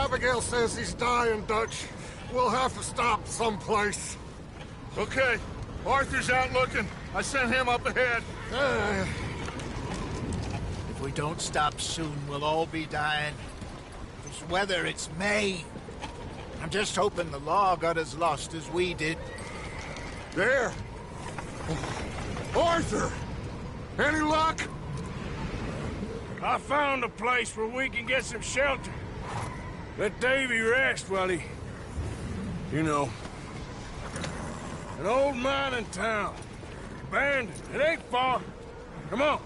Abigail says he's dying, Dutch. We'll have to stop someplace. Okay. Arthur's out looking. I sent him up ahead. If we don't stop soon, we'll all be dying. This weather, it's May. I'm just hoping the law got as lost as we did. There. Arthur! Any luck? I found a place where we can get some shelter. Let Davy rest while he... You know. An old mining town. Abandoned. It ain't far. Come on.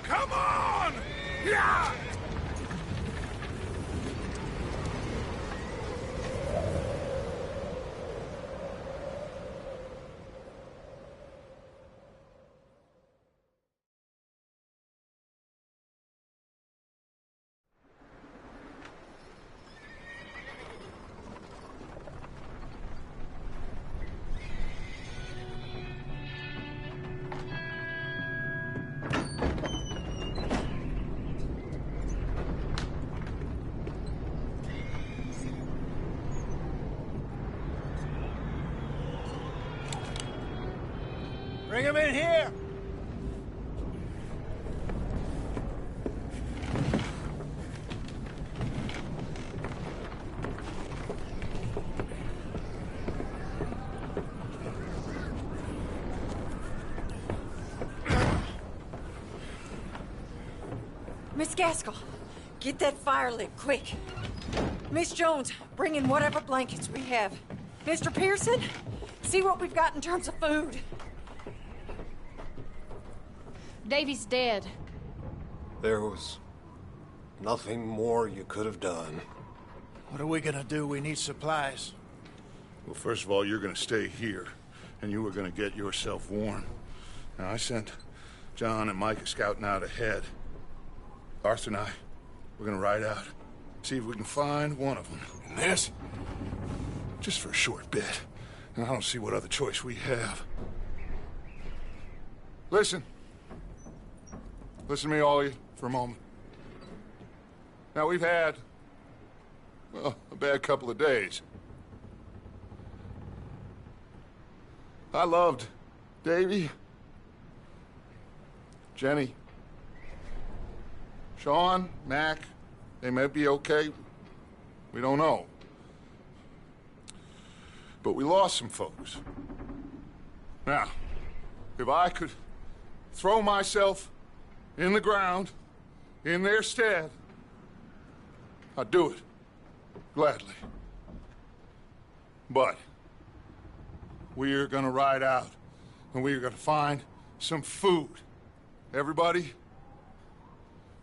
Come on! Yeah! Bring him in here! Miss Gaskell, get that fire lit, quick. Miss Jones, bring in whatever blankets we have. Mr. Pearson, see what we've got in terms of food. Davy's dead. There was nothing more you could have done. What are we gonna do? We need supplies. Well, first of all, you're gonna stay here, and you were gonna get yourself warm. Now, I sent John and Micah scouting out ahead. Arthur and I, we're gonna ride out, see if we can find one of them. And this? Just for a short bit. And I don't see what other choice we have. Listen. Listen to me, all of you, for a moment. Now, we've had, well, a bad couple of days. I loved Davy, Jenny, Sean, Mac. They may be okay. We don't know. But we lost some folks. Now, if I could throw myself in the ground, in their stead, I'd do it, gladly. But we're gonna ride out, and we're gonna find some food. Everybody,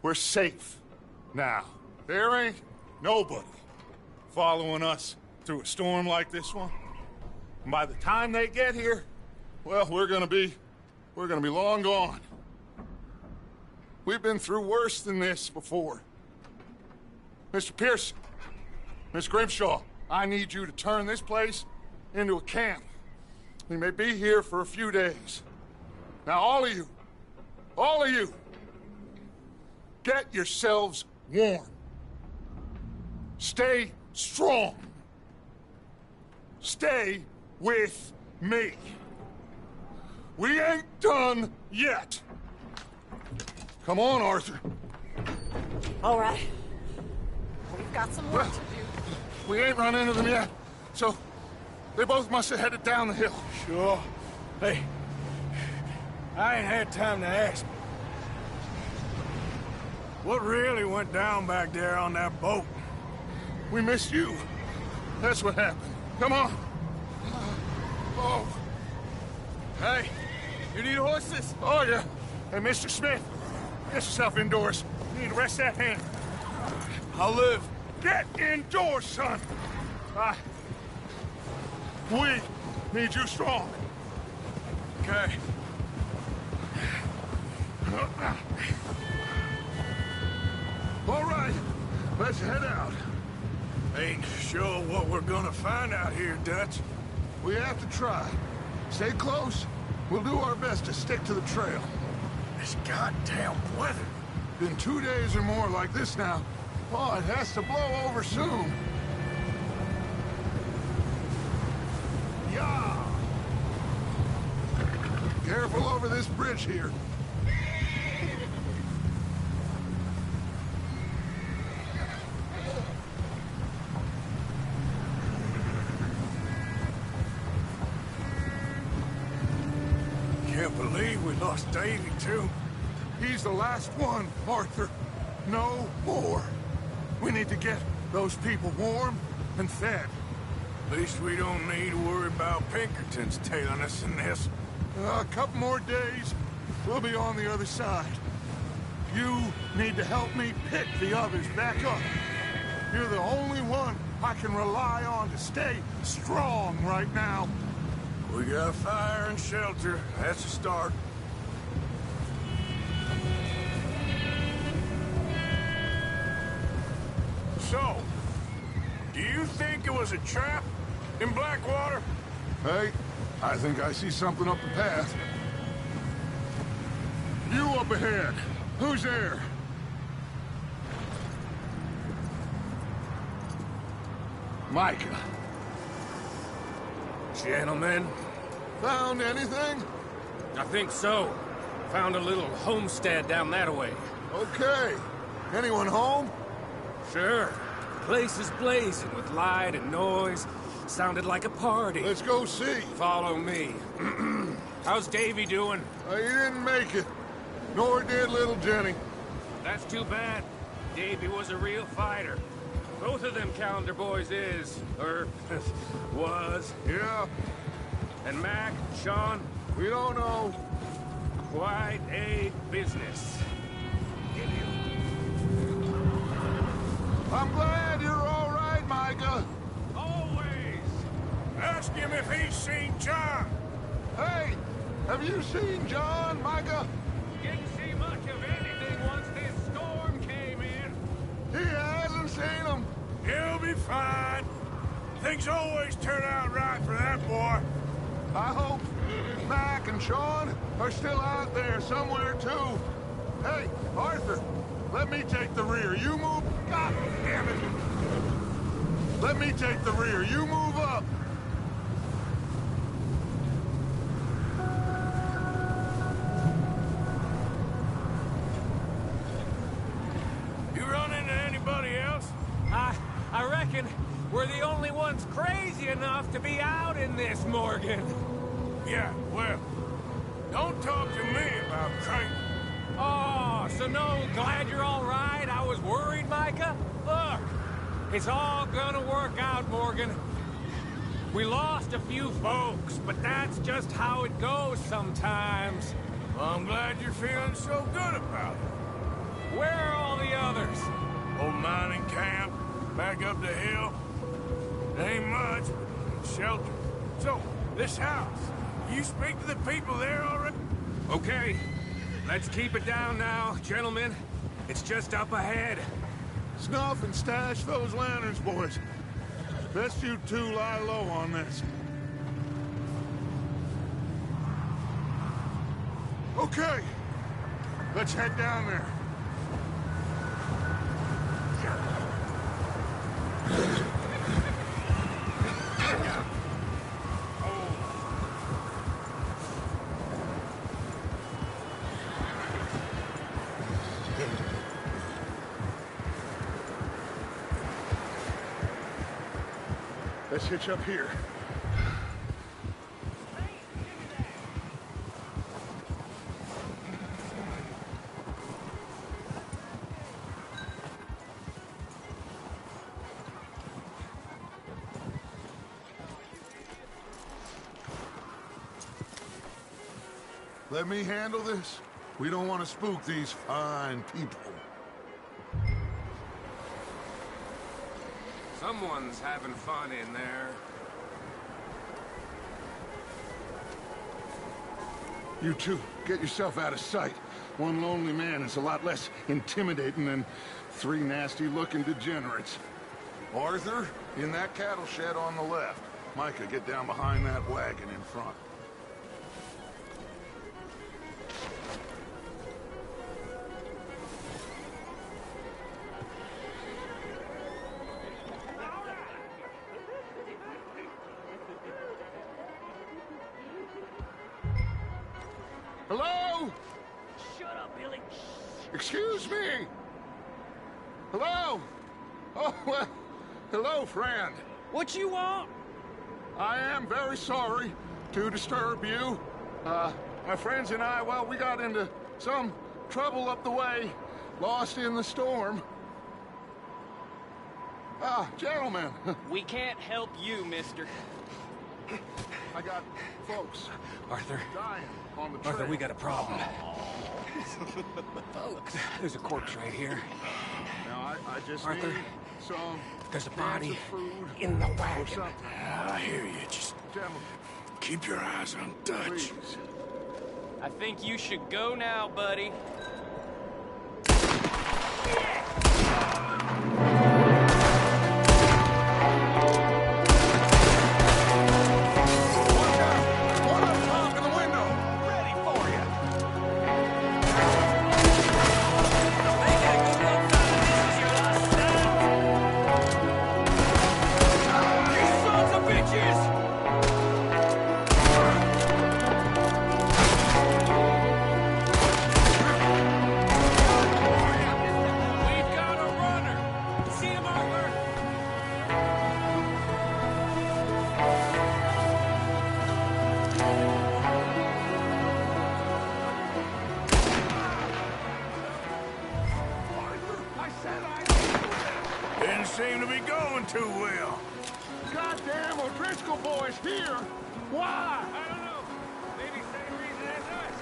we're safe now. There ain't nobody following us through a storm like this one. And by the time they get here, well, we're gonna be long gone. We've been through worse than this before. Mr. Pearson, Miss Grimshaw, I need you to turn this place into a camp. We may be here for a few days. Now, all of you, get yourselves warm. Stay strong. Stay with me. We ain't done yet. Come on, Arthur. All right. We've got some work to do. We ain't run into them yet, so they both must have headed down the hill. Sure. Hey, I ain't had time to ask. What really went down back there on that boat? We missed you. That's what happened. Come on. Oh. Hey, you need horses? Oh, yeah. Hey, Mr. Smith, get yourself indoors. You need to rest that hand. I'll live. Get indoors, son. We need you strong. Okay. All right, let's head out. Ain't sure what we're gonna find out here, Dutch. We have to try. Stay close. We'll do our best to stick to the trail. This goddamn weather. Been 2 days or more like this now. Oh, it has to blow over soon. Yeah. Careful over this bridge here. Can't believe we lost Davy, too. He's the last one, Arthur. No more. We need to get those people warm and fed. At least we don't need to worry about Pinkertons tailing us in this. A couple more days, we'll be on the other side. You need to help me pick the others back up. You're the only one I can rely on to stay strong right now. We got fire and shelter. That's a start. So, do you think it was a trap in Blackwater? Hey, I think I see something up the path. You up ahead. Who's there? Micah. Gentlemen, Found anything? I think so. Found a little homestead down that way. Okay. Anyone home? Sure. Place is blazing with light and noise. Sounded like a party. Let's go see. Follow me. How's Davy doing? He didn't make it. Nor did little Jenny. That's too bad. Davy was a real fighter. Both of them calendar boys is, or was. Yeah, And Mac, Sean, we don't know. quite a business. I'm glad you're all right, Micah. Always. Ask him if he's seen John. Hey, have you seen John, Micah? Didn't see much of anything once this storm came in. He hasn't seen him. He'll be fine. Things always turn out right for that boy. I hope Mac and Sean are still out there somewhere, too. Hey, Arthur, let me take the rear. You move... God damn it! Let me take the rear. You move up. You run into anybody else? I reckon we're the only ones crazy enough to be out in this, Morgan. Yeah, well, don't talk to me about crank. Oh, so no, glad you're all right. I was worried, Micah. Look, it's all gonna work out, Morgan. We lost a few folks, but that's just how it goes sometimes. Well, I'm glad you're feeling so good about it. Where are all the others? Old mining camp, back up the hill. It ain't much, but shelter. So, this house, you speak to the people there already? Okay, let's keep it down now, gentlemen. It's just up ahead. Snuff and stash those lanterns, boys. Best you two lie low on this. Okay, let's head down there. Let's hitch up here. Let me handle this. We don't want to spook these fine people. Someone's having fun in there. You two, get yourself out of sight. One lonely man is a lot less intimidating than three nasty-looking degenerates. Arthur, in that cattle shed on the left. Micah, get down behind that wagon in front. Hello? Shut up, Billy. Excuse me? Hello? Oh, well, hello, friend. What you want? I am very sorry to disturb you. My friends and I, well, we got into some trouble up the way, lost in the storm. Gentlemen. We can't help you, mister. I got folks Arthur. dying on the trail. Arthur, we got a problem. Folks. There's a corpse right here. Now, I just Arthur, need some there's a cans body of food in the or wagon. something. I hear you. Just Gentlemen, keep your eyes on Dutch. please. I think you should go now, buddy. Watch out! One up top in the window! Ready for you. You sons of bitches! We've got a runner. See him, Arthur? I said I... Didn't seem to be going too well. Goddamn O'Driscoll boys here! Why? I don't know. Maybe same reason as us.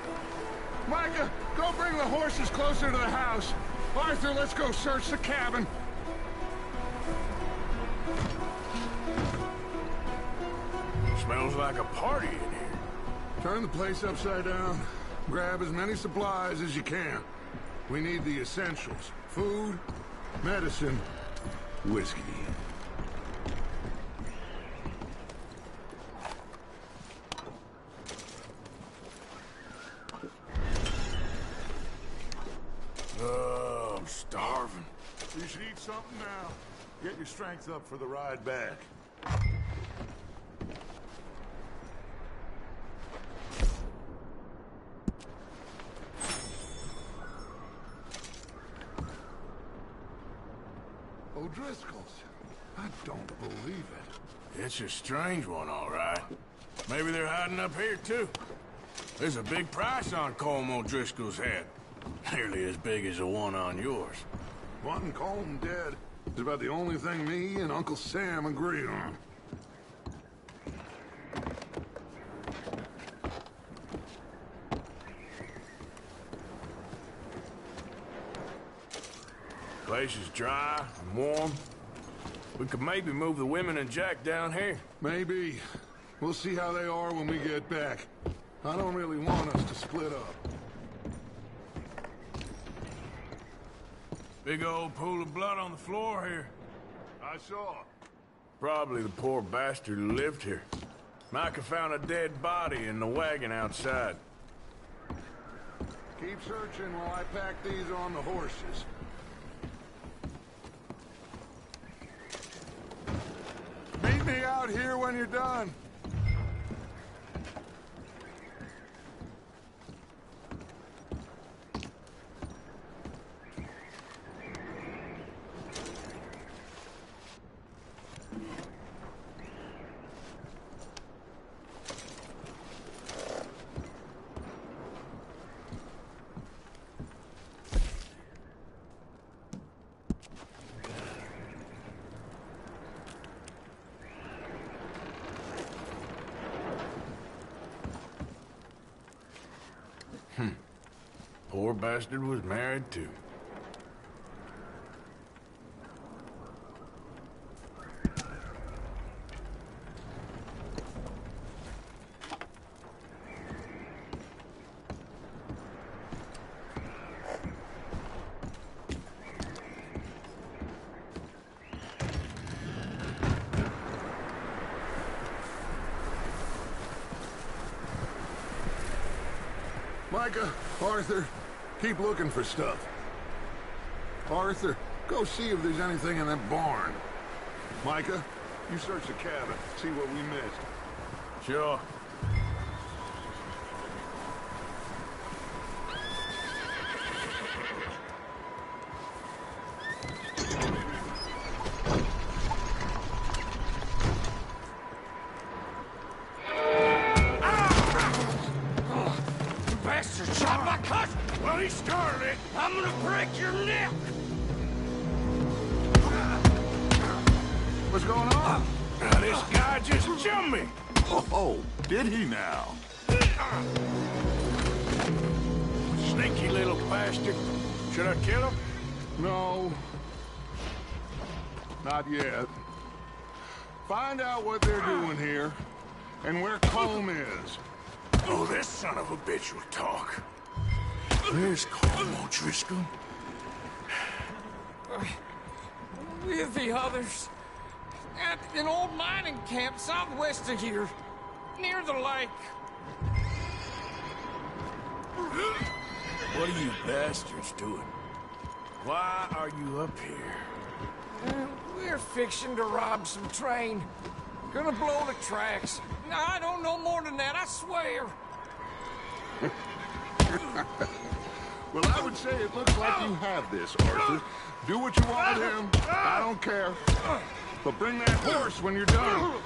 Micah, go bring the horses closer to the house. Arthur, let's go search the cabin. Smells like a party in here. Turn the place upside down. Grab as many supplies as you can. We need the essentials. Food, medicine, whiskey. Oh, I'm starving. You should eat something now. Get your strength up for the ride back. O'Driscoll's. I don't believe it. It's a strange one, all right. Maybe they're hiding up here, too. There's a big price on Colm O'Driscoll's head. Nearly as big as the one on yours. Wanting Colm dead is about the only thing me and Uncle Sam agree on. Place is dry and warm. We could maybe move the women and Jack down here. Maybe. We'll see how they are when we get back. I don't really want us to split up. Big old pool of blood on the floor here. I saw. Probably the poor bastard who lived here. Micah found a dead body in the wagon outside. Keep searching while I pack these on the horses. Meet me out here when you're done. Poor bastard was married too. Micah, Arthur, keep looking for stuff. Arthur, go see if there's anything in that barn. Micah, you search the cabin, see what we missed. Sure. my cousin! Well, he started it. I'm gonna break your neck! What's going on? Now, this guy just jumped me! Oh, did he now? Sneaky little bastard. Should I kill him? No. Not yet. Find out what they're doing here, and where Colm is. Oh, this son of a bitch will talk. Where's Colm O'Driscoll? With the others. At an old mining camp southwest of here. Near the lake. What are you bastards doing? Why are you up here? We're fixing to rob some train. Gonna blow the tracks. I don't know more than that, I swear. Well, I would say it looks like you have this, Arthur. Do what you want with him. I don't care. But bring that horse when you're done.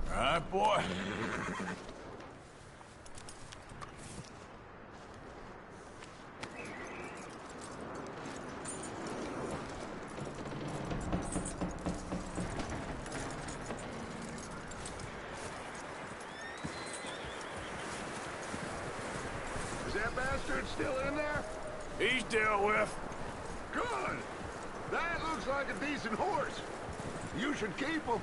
All right, boy. Is that bastard still in there? He's dealt with. Good. That looks like a decent horse. You should keep him.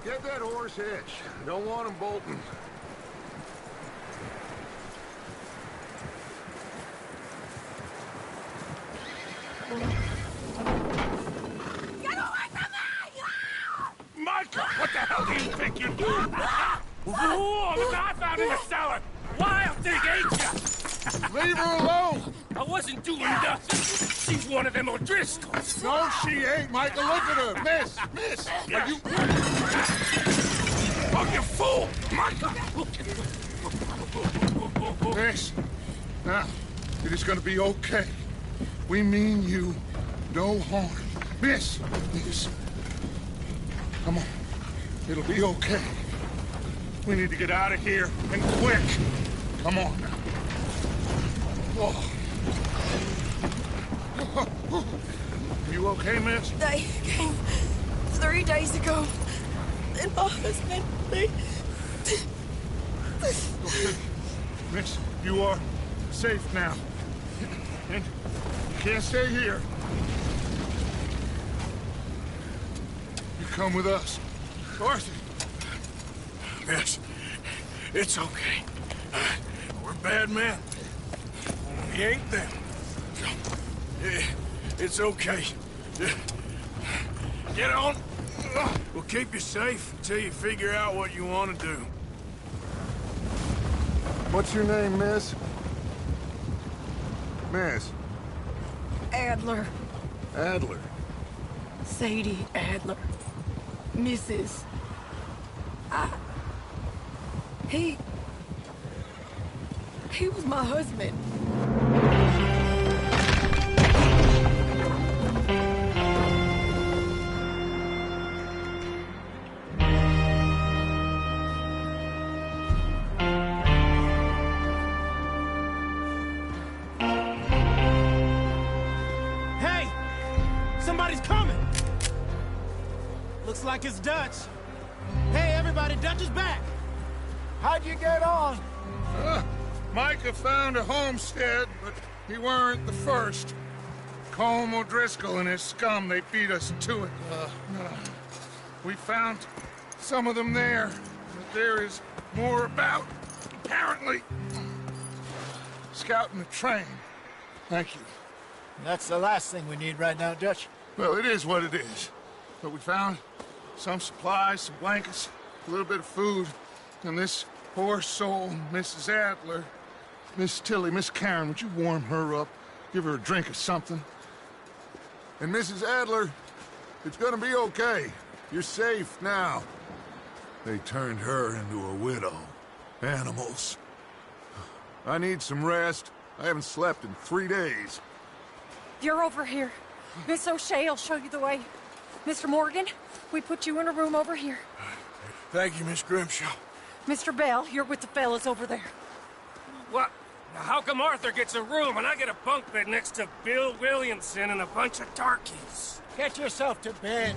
Get that horse hitched. Don't want him bolting. Get away from me! Micah, what the hell do you think you're doing? Whoa, look, I found in the cellar. Wild thing, ain't ya? Leave her alone! I wasn't doing nothing. She's one of them O'Driscolls. No, she ain't, Michael. Look at her. Miss! Miss! Are you... Oh, you fool! Micah! Miss, now, it is gonna be okay. We mean you no harm. Miss! Miss. Come on. It'll be okay. We need to get out of here, and quick. Come on now. Oh. You okay, miss? They came 3 days ago. And my husband, they... Miss, you are safe now. And you can't stay here. You come with us. Arthur. Miss, it's okay. We're bad men. We ain't them. It's okay. Get on. We'll keep you safe until you figure out what you want to do. What's your name, miss? Miss? Adler. Adler. Sadie Adler. Mrs. He was my husband. Hey! Somebody's coming! Looks like it's Dutch. Hey, everybody, Dutch is back! How'd you get on? Micah found a homestead, but he weren't the first. Colm O'Driscoll and his scum, they beat us to it. We found some of them there, but there is more about, apparently. scouting the train. Thank you. That's the last thing we need right now, Dutch. Well, it is what it is. But we found some supplies, some blankets, a little bit of food, and this poor soul, Mrs. Adler, Miss Tilly, Miss Karen, would you warm her up? Give her a drink or something? And Mrs. Adler, it's gonna be okay. You're safe now. They turned her into a widow. Animals. I need some rest. I haven't slept in 3 days. You're over here. Miss O'Shea will show you the way. Mr. Morgan, we put you in a room over here. Thank you, Miss Grimshaw. Mr. Bell, you're with the fellas over there. What? How come Arthur gets a room and I get a bunk bed next to Bill Williamson and a bunch of darkies? Get yourself to bed.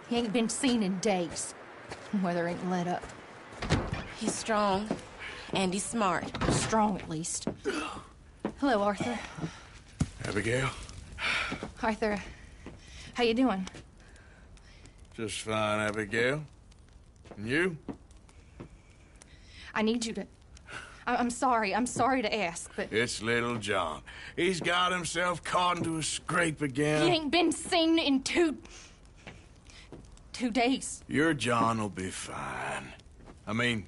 He ain't been seen in days. Weather ain't let up. He's strong, and he's smart. Strong, at least. Hello, Arthur. Abigail? Arthur, how you doing? Just fine, Abigail. And you? I need you to... I'm sorry to ask, but... It's little John. He's got himself caught into a scrape again. He ain't been seen in 2 days. Your John will be fine. I mean,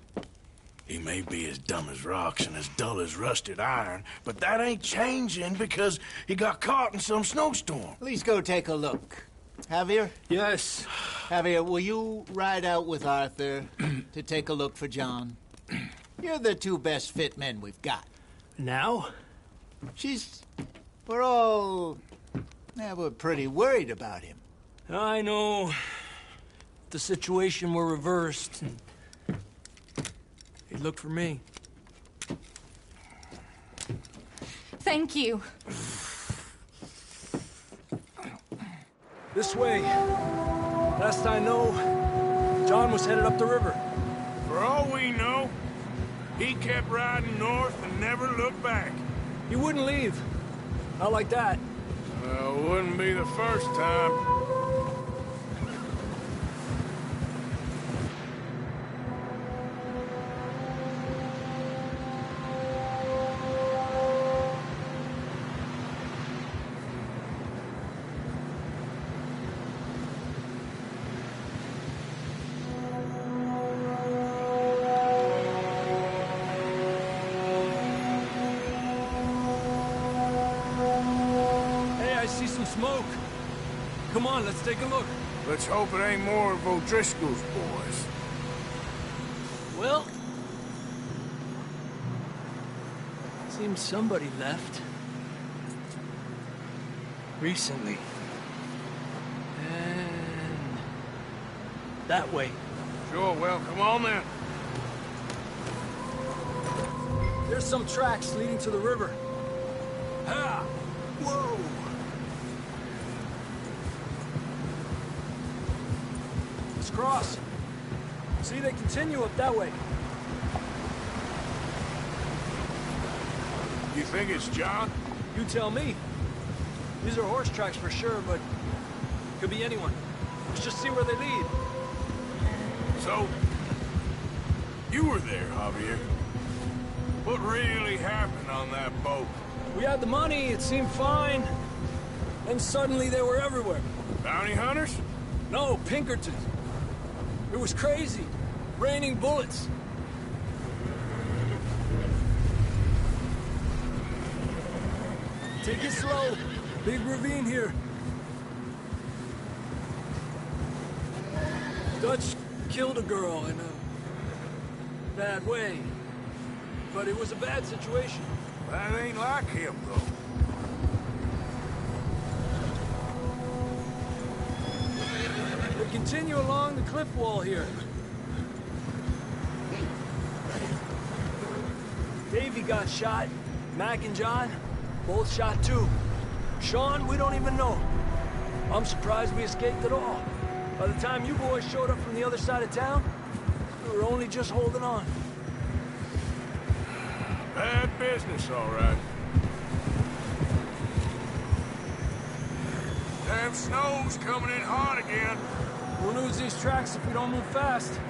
he may be as dumb as rocks and as dull as rusted iron, but that ain't changing because he got caught in some snowstorm. Please go take a look. Javier? Yes. Javier, will you ride out with Arthur to take a look for John? You're the 2 best fit men we've got. Now? We're all... we're pretty worried about him. I know. The situation were reversed. He looked for me. Thank you. This way. Last I know, John was headed up the river. For all we know, he kept riding north and never looked back. He wouldn't leave. Not like that. Well, wouldn't be the first time. Smoke. Come on, let's take a look. Let's hope it ain't more of O'Driscoll's boys. Well... seems somebody left. Recently. And... that way. Sure, well, come on then. There's some tracks leading to the river. Ha! Whoa! Let's cross. See, they continue up that way. You think it's John? You tell me. These are horse tracks for sure, but could be anyone. Let's just see where they lead. So, you were there, Javier. What really happened on that boat? We had the money, it seemed fine. Then suddenly they were everywhere. Bounty hunters? No, Pinkertons. It was crazy. Raining bullets. Take it slow. Big ravine here. Dutch killed a girl in a bad way. But it was a bad situation. That ain't like him, though. We'll continue along the cliff wall here. Davey got shot. Mac and John, both shot too. Sean, we don't even know. I'm surprised we escaped at all. By the time you boys showed up from the other side of town, We were only just holding on. Bad business, all right. Damn snow's coming in hard again. We'll lose these tracks if we don't move fast.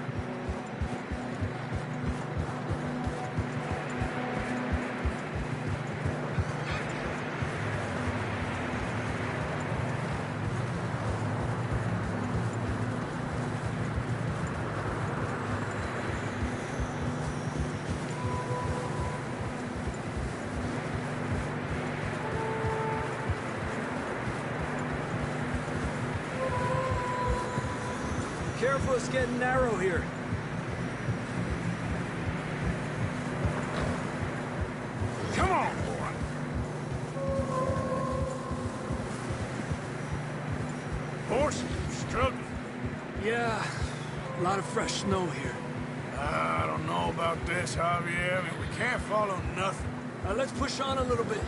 Careful, it's getting narrow here. Come on, boy. Horses are struggling. Yeah, a lot of fresh snow here. I don't know about this, Javier. I mean, we can't follow nothing. Let's push on a little bit.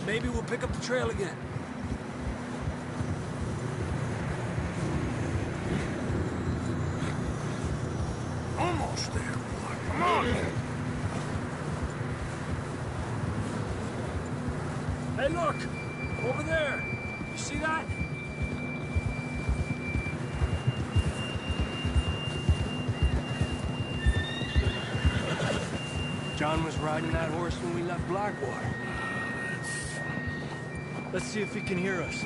Maybe we'll pick up the trail again. Almost there, boy. Come on. Hey, look! Over there! You see that? John was riding that horse when we left Blackwater. Let's see if he can hear us.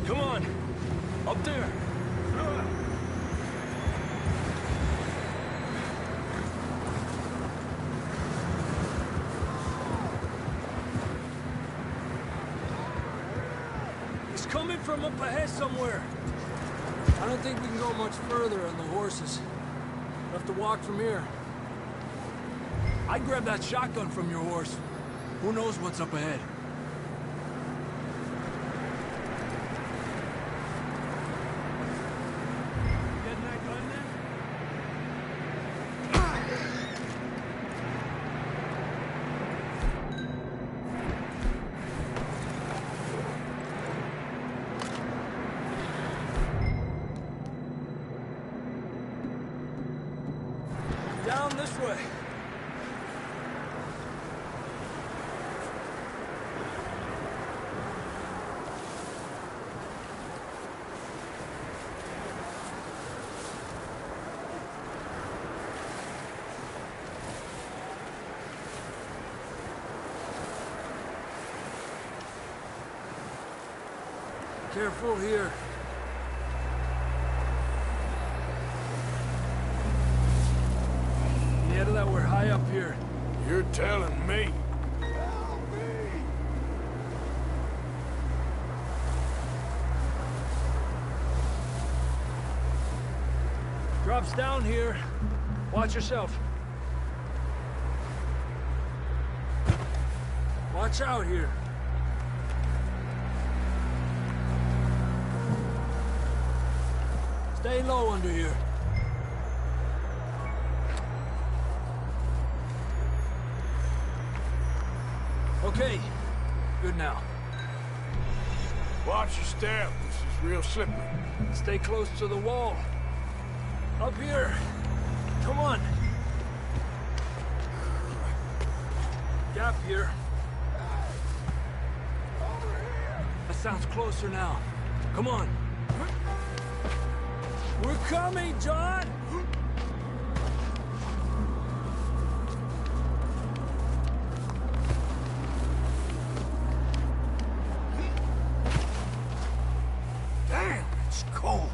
Come on! Up there! He's coming from up ahead somewhere. I don't think we can go much further on the horses. We'll have to walk from here. I'd grab that shotgun from your horse. Who knows what's up ahead? Getting that gun then? Down this way. Careful here. Yeah, that we're high up here. You're telling me. Drops down here. Watch yourself. Watch out here. Stay low under here. Okay, good now. Watch your step. This is real slippery. Stay close to the wall. Up here. Come on. Gap here. That sounds closer now. Come on. We're coming, John! Damn, it's cold.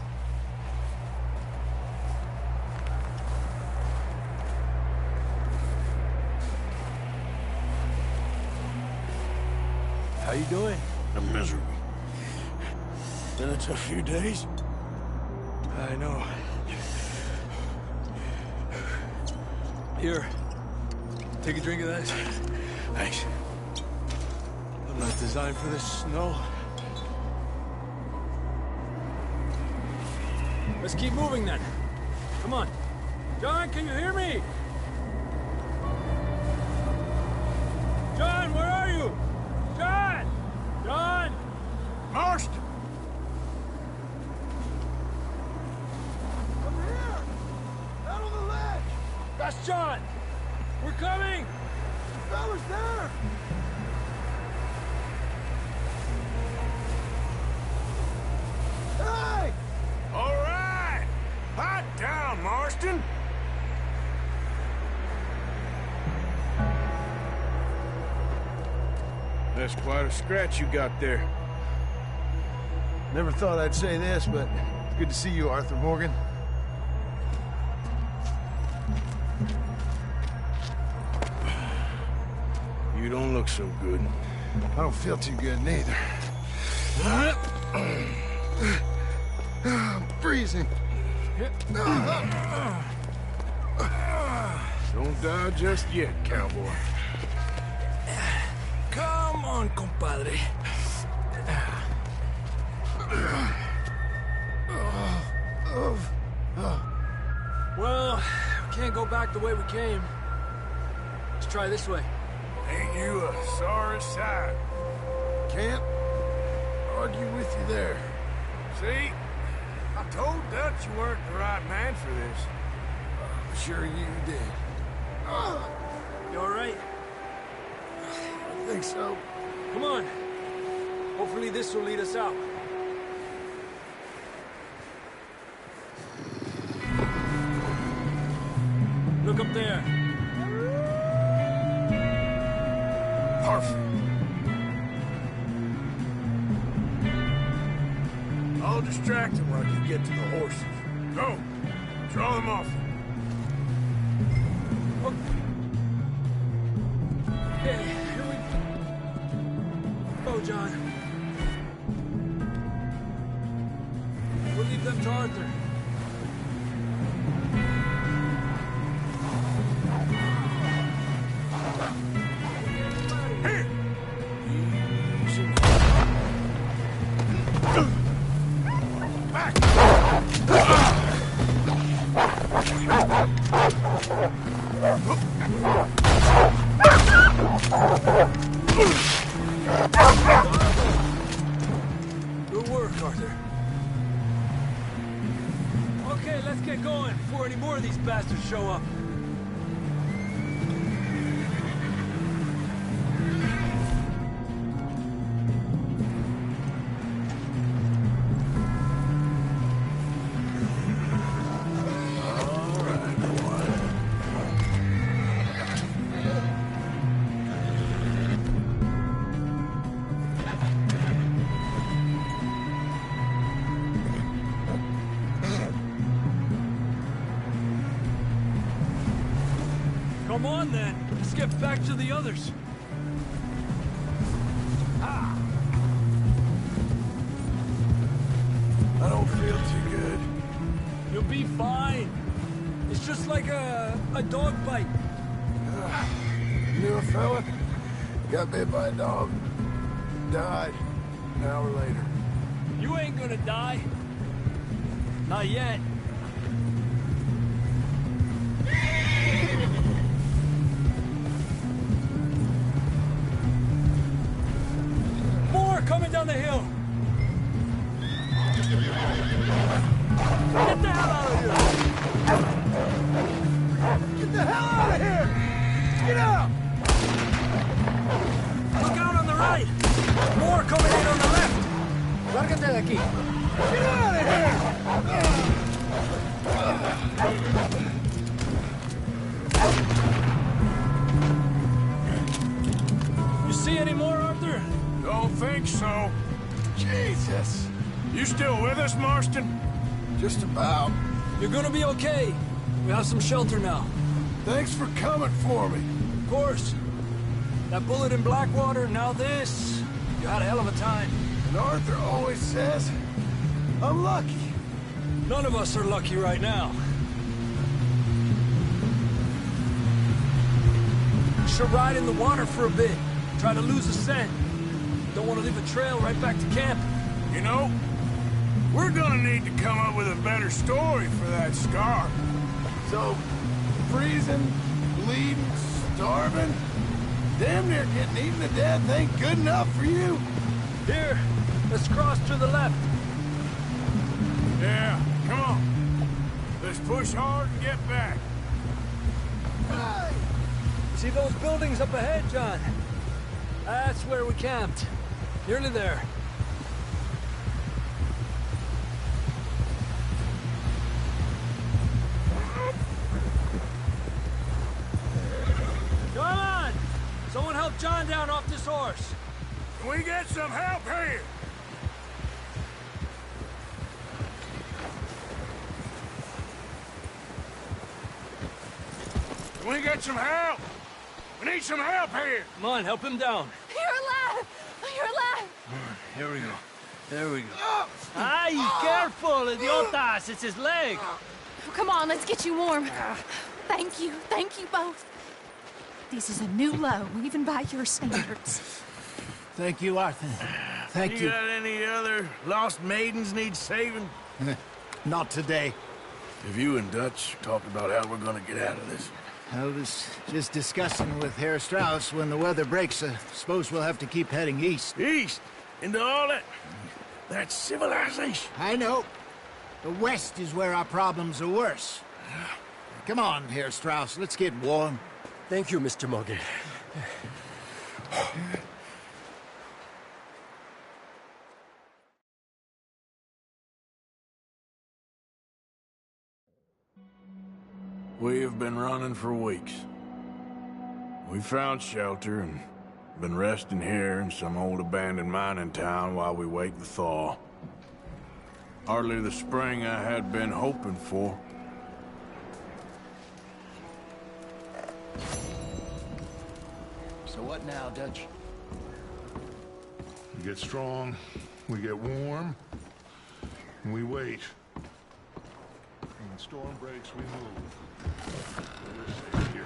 How you doing? I'm miserable. Been a tough few days. I know. Here. Take a drink of that. Thanks. I'm not designed for this snow. Let's keep moving then. Come on. John, can you hear me? John, where are you? John! John! We're coming! Fellas there! Hey! All right! Hot down, Marston! That's quite a scratch you got there. Never thought I'd say this, but it's good to see you, Arthur Morgan. You don't look so good. I don't feel too good, neither. I'm freezing. Don't die just yet, cowboy. Come on, compadre. Well, we can't go back the way we came. Let's try this way. Ain't you a sorry sight? Can't argue with you there. See? I told Dutch you weren't the right man for this. I'm sure you did. You all right? I think so. Come on. Hopefully this will lead us out. Look up there. Perfect. I'll distract them while you get to the horses. Go. Draw them off. Okay, here we go, John. We'll leave them to Arthur. Here. Good work, Arthur. Okay, let's get going before any more of these bastards show up. Come on, then. Let's get back to the others. I don't feel too good. You'll be fine. It's just like a dog bite. Knew a fella? Got bit by a dog. Died. An hour later. You ain't gonna die. Not yet. More coming down the hill. Get the hell out of here! Get the hell out of here! Get out! Look out on the right! More coming in on the left! Lárgate de aquí! Get out of You see any more, Arthur? Don't think so. Jesus. You still with us, Marston? Just about. You're gonna be okay. We have some shelter now. Thanks for coming for me. Of course. That bullet in Blackwater, now this. You had a hell of a time. And Arthur always says, I'm lucky. None of us are lucky right now. You should ride in the water for a bit. Try to lose the scent. Don't want to leave a trail right back to camp. You know, we're gonna need to come up with a better story for that scar. So, freezing, bleeding, starving, damn near getting eaten to death ain't good enough for you? Here, let's cross to the left. Yeah, come on. Let's push hard and get back. See those buildings up ahead, John? That's where we camped. Nearly there. Come on! Someone help John down off this horse. Can we get some help here? Can we get some help? We need some help here. Come on, help him down. You're alive! You're alive! Here we go. There we go. Ay, careful, idiotas! It's his leg. Come on, let's get you warm. Thank you both. This is a new low, even by your standards. Thank you, Arthur. Thank you. You got any other lost maidens need saving? Not today. Have you and Dutch talked about how we're gonna get out of this? I was just discussing with Herr Strauss when the weather breaks. I suppose we'll have to keep heading east. East? Into all that... That's civilization. I know. The west is where our problems are worse. Come on, Herr Strauss, let's get warm. Thank you, Mr. Morgan. We have been running for weeks. We found shelter and been resting here in some old abandoned mining town while we wait the thaw. Hardly the spring I had been hoping for. So what now, Dutch? We get strong, we get warm, and we wait. When the storm breaks, we move. We're safe here.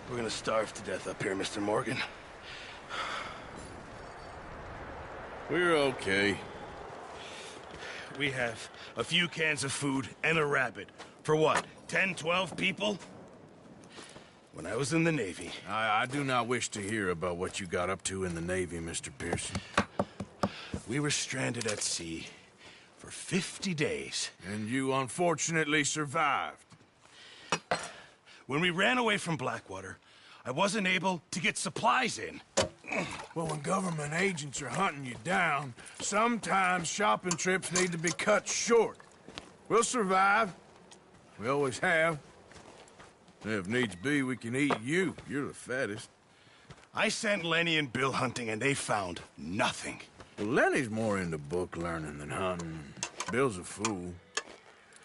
We're gonna starve to death up here, Mr. Morgan. We're okay. We have a few cans of food and a rabbit. For what, 10, 12 people? When I was in the Navy... I do not wish to hear about what you got up to in the Navy, Mr. Pearson. We were stranded at sea for 50 days. And you unfortunately survived. When we ran away from Blackwater, I wasn't able to get supplies in. Well, when government agents are hunting you down, sometimes shopping trips need to be cut short. We'll survive. We always have. If needs be, we can eat you. You're the fattest. I sent Lenny and Bill hunting, and they found nothing. Well, Lenny's more into book learning than hunting. Bill's a fool.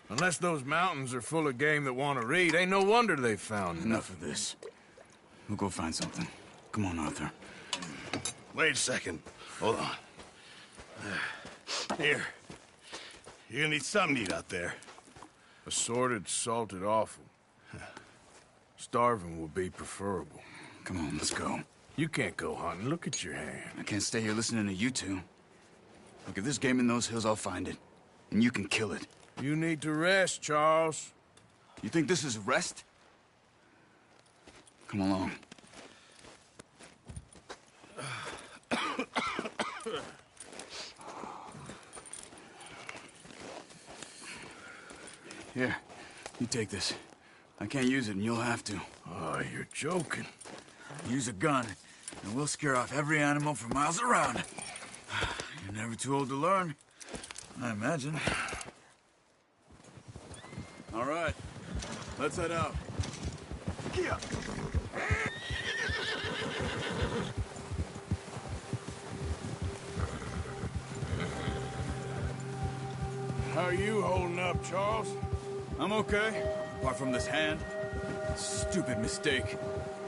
Unless those mountains are full of game that want to read, ain't no wonder they found Enough of this. We'll go find something. Come on, Arthur. Wait a second. Hold on. Here. You're gonna need something to eat out there. Assorted, salted offal. Starving would be preferable. Come on, let's go. You can't go hunting. Look at your hand. I can't stay here listening to you two. Look, if there's game in those hills, I'll find it. And you can kill it. You need to rest, Charles. You think this is rest? Come along. Here, you take this. I can't use it, and you'll have to. Oh, you're joking. Use a gun, and we'll scare off every animal for miles around. You're never too old to learn, I imagine. All right, let's head out. Yeah. How are you holding up, Charles? I'm okay, apart from this hand. Stupid mistake.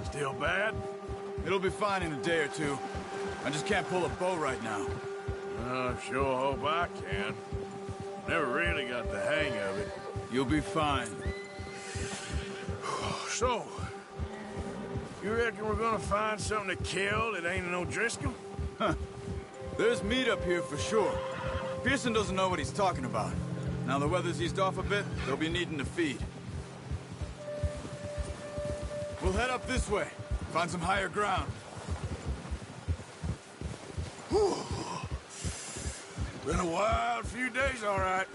Still bad? It'll be fine in a day or two. I just can't pull a bow right now. I sure hope I can. Never really got the hang of it. You'll be fine. So, you reckon we're gonna find something to kill that ain't no Driscoll? Huh. There's meat up here for sure. Pearson doesn't know what he's talking about. Now the weather's eased off a bit, they'll be needing to feed. We'll head up this way, find some higher ground. Whew. Been a wild few days, all right.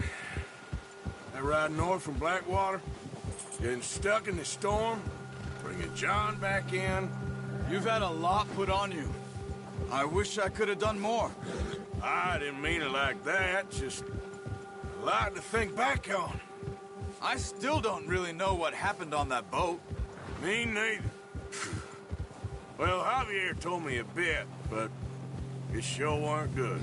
That ride north from Blackwater, getting stuck in the storm, bringing John back in. You've had a lot put on you. I wish I could have done more. I didn't mean it like that, just a lot to think back on. I still don't really know what happened on that boat. Me neither. Well, Javier told me a bit, but it sure weren't good.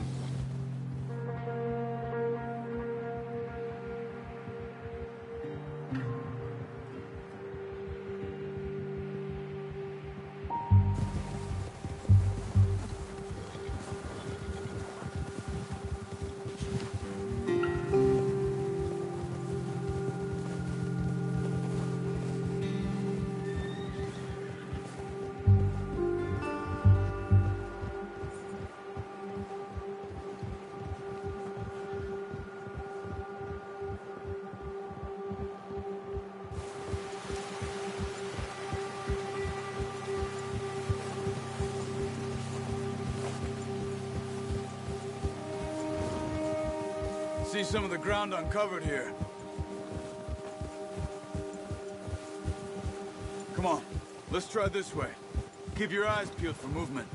See some of the ground uncovered here. Come on, let's try this way. Keep your eyes peeled for movement.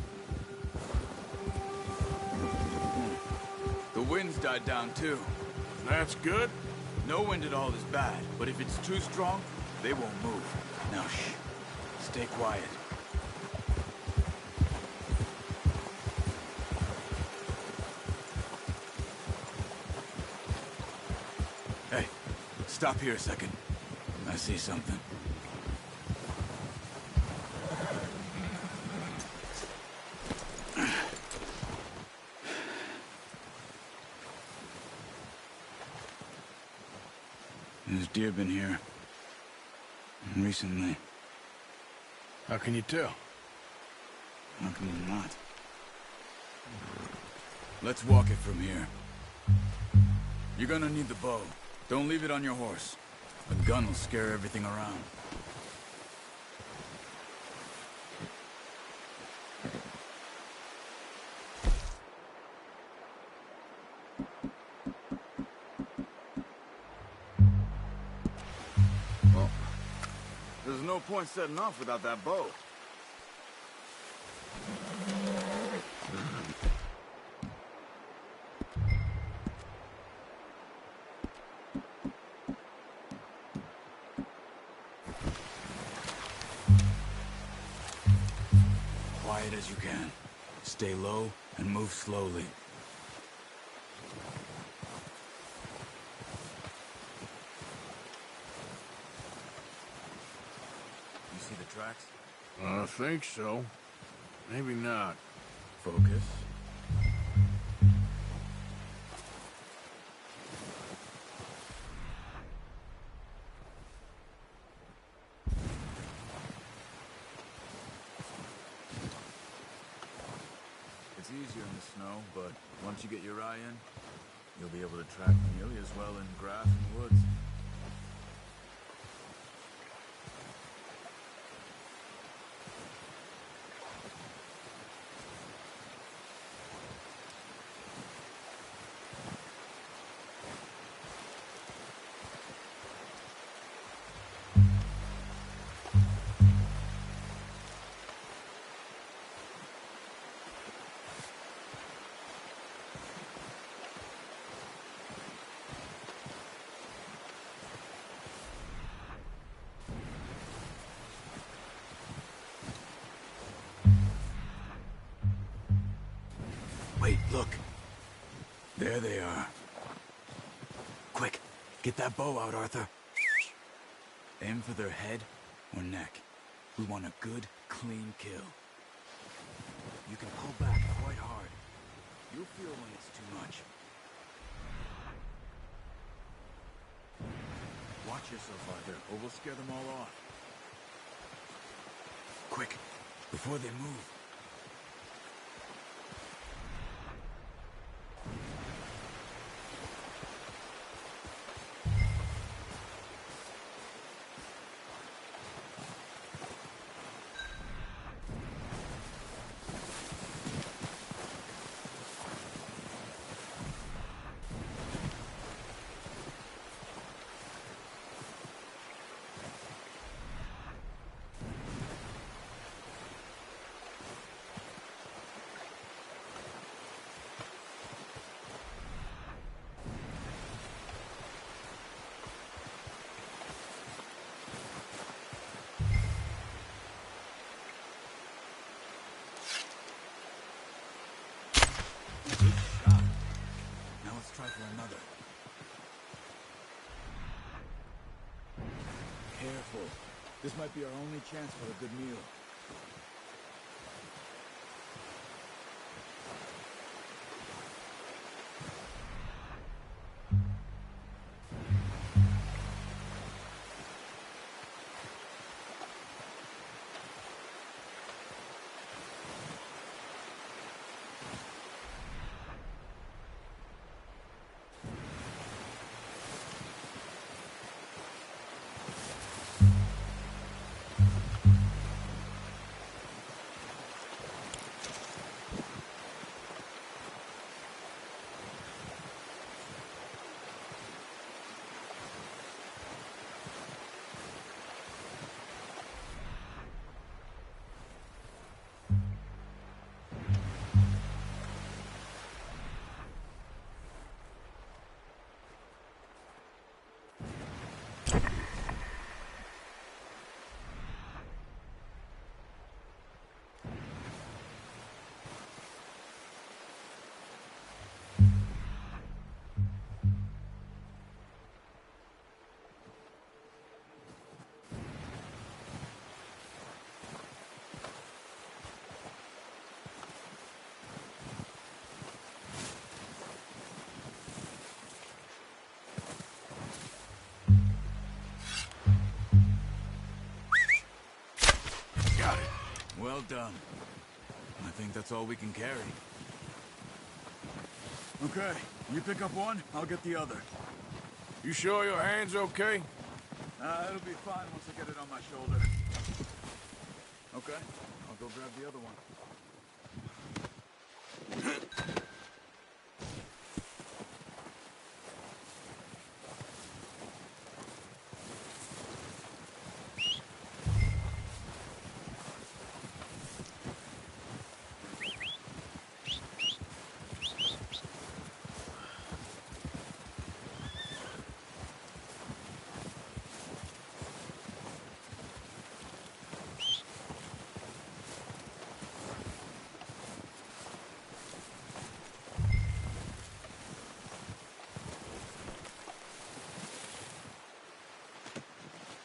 The wind's died down too. That's good. No wind at all is bad, but if it's too strong, they won't move. Now shh, stay quiet. Hey, stop here a second. I see something. There's deer been here. Recently. How can you tell? How can you not? Let's walk it from here. You're gonna need the bow. Don't leave it on your horse. A gun will scare everything around. Well, there's no point setting off without that bow. Quiet as you can. Stay low and move slowly. You see the tracks? I think so. Maybe not. Focus. It's easier in the snow, but once you get your eye in, you'll be able to track nearly as well in grass and woods. Wait, look. There they are. Quick, get that bow out, Arthur. Aim for their head or neck. We want a good, clean kill. You can pull back quite hard. You'll feel when it's too much. Watch yourself, Arthur, or we'll scare them all off. Quick, before they move. Good shot. Now let's try for another. Careful. This might be our only chance for a good meal. Well done. I think that's all we can carry. Okay, you pick up one, I'll get the other. You sure your hand's okay? It'll be fine once I get it on my shoulder. Okay, I'll go grab the other one.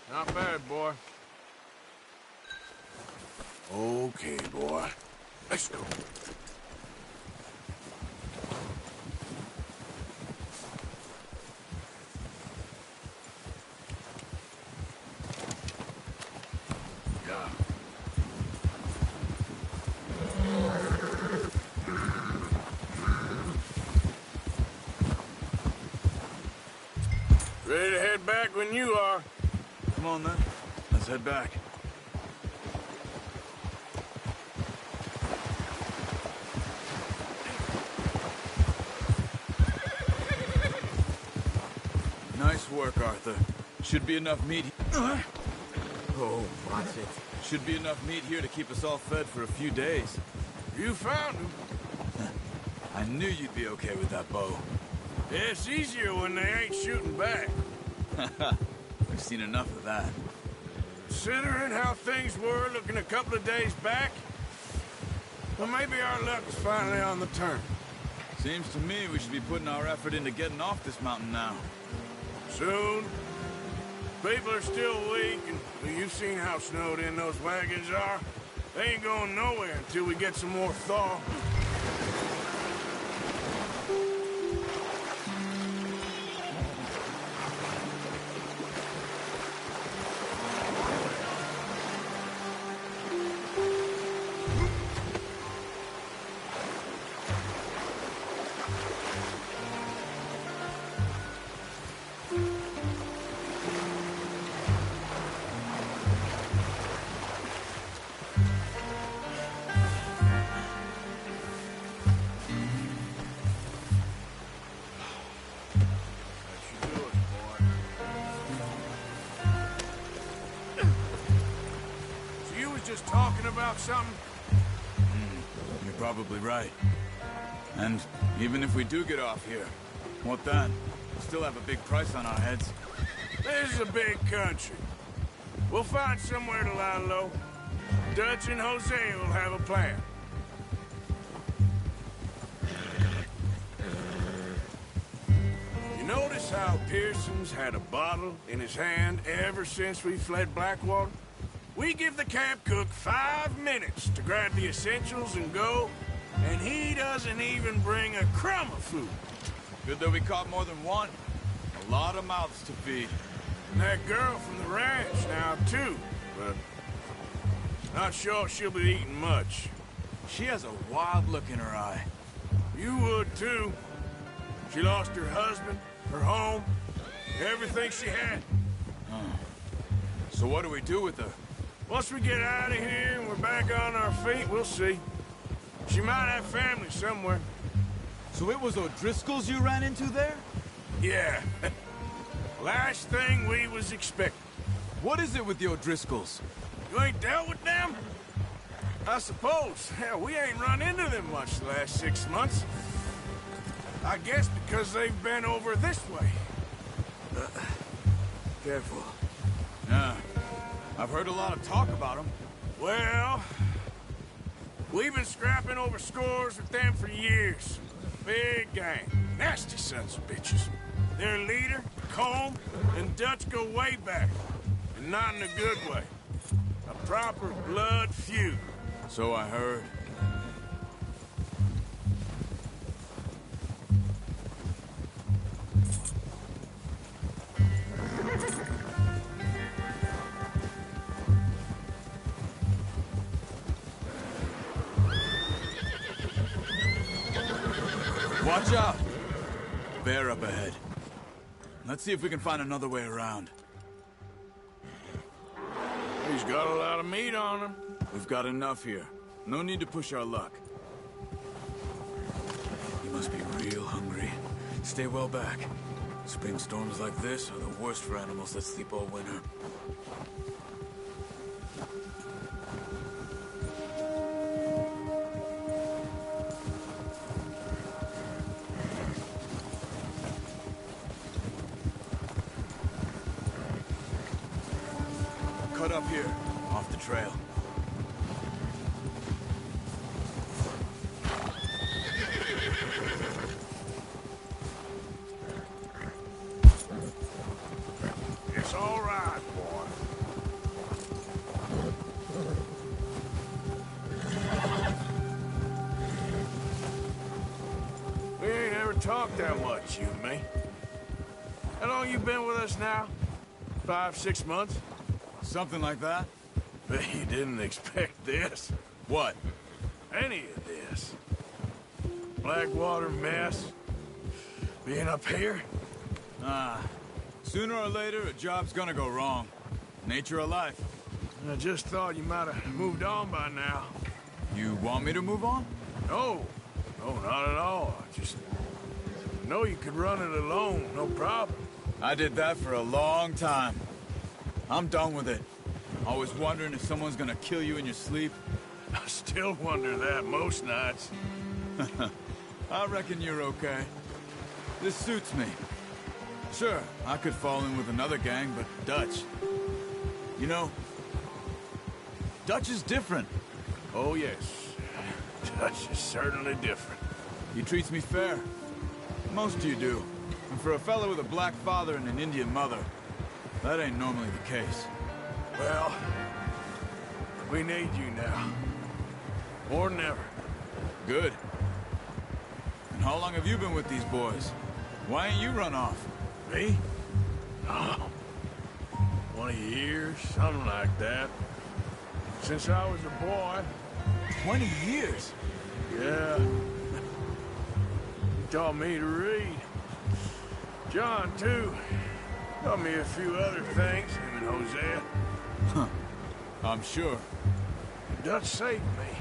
Not bad, boy. Okay, boy. Let's go. Ready to head back when you are. Come on, then. Let's head back. Nice work, Arthur. Should be enough meat... Oh, watch it. Should be enough meat here to keep us all fed for a few days. You found him. I knew you'd be okay with that bow. Yeah, it's easier when they ain't shooting back. We've seen enough of that. Considering how things were looking a couple of days back, well, maybe our luck's finally on the turn. Seems to me we should be putting our effort into getting off this mountain now. Soon. People are still weak, and well, you've seen how snowed in those wagons are. They ain't going nowhere until we get some more thaw. Talking about something? You're probably right. And even if we do get off here, what then? We'll still have a big price on our heads. This is a big country. We'll find somewhere to lie low. Dutch and Jose will have a plan. notice how Pearson's had a bottle in his hand ever since we fled Blackwater? We give the camp cook 5 minutes to grab the essentials and go, and he doesn't even bring a crumb of food. Good that we caught more than one. A lot of mouths to feed. And that girl from the ranch now, too, but not sure she'll be eating much. She has a wild look in her eye. You would, too. She lost her husband, her home, everything she had. So what do we do with her? Once we get out of here and we're back on our feet, we'll see. She might have family somewhere. So it was O'Driscoll's you ran into there? Yeah. Last thing we was expecting. What is it with the O'Driscolls? You ain't dealt with them? I suppose. Hell, we ain't run into them much the last 6 months. I guess because they've been over this way. Careful. Yeah. I've heard a lot of talk about them. Well, we've been scrapping over scores with them for years. Big gang. Nasty sons of bitches. Their leader, Colm, and Dutch go way back. And not in a good way. A proper blood feud. So I heard. Watch out! Bear up ahead. Let's see if we can find another way around. He's got a lot of meat on him. We've got enough here. No need to push our luck. You must be real hungry. Stay well back. Spring storms like this are the worst for animals that sleep all winter. Cut up here, off the trail. It's all right, boy. We ain't ever talked that much, you and me. How long you been with us now? 5, 6 months? Something like that? Bet you didn't expect this. What? Any of this. Blackwater mess. Being up here. Sooner or later, a job's gonna go wrong. Nature of life. I just thought you might have moved on by now. You want me to move on? No. No, not at all. I just know you could run it alone, no problem. I did that for a long time. I'm done with it. Always wondering if someone's gonna kill you in your sleep. I still wonder that most nights. I reckon you're okay. This suits me. Sure, I could fall in with another gang, but Dutch... You know, Dutch is different. Oh, yes. Dutch is certainly different. He treats me fair. Most of you do. And for a fellow with a black father and an Indian mother, that ain't normally the case. Well, we need you now. More than ever. Good. And how long have you been with these boys? Why ain't you run off? Me? Oh, 20 years, something like that. Since I was a boy. 20 years? Yeah. He taught me to read. John, too. Taught me a few other things, him and Hosea. Huh. I'm sure. Dutch saved me.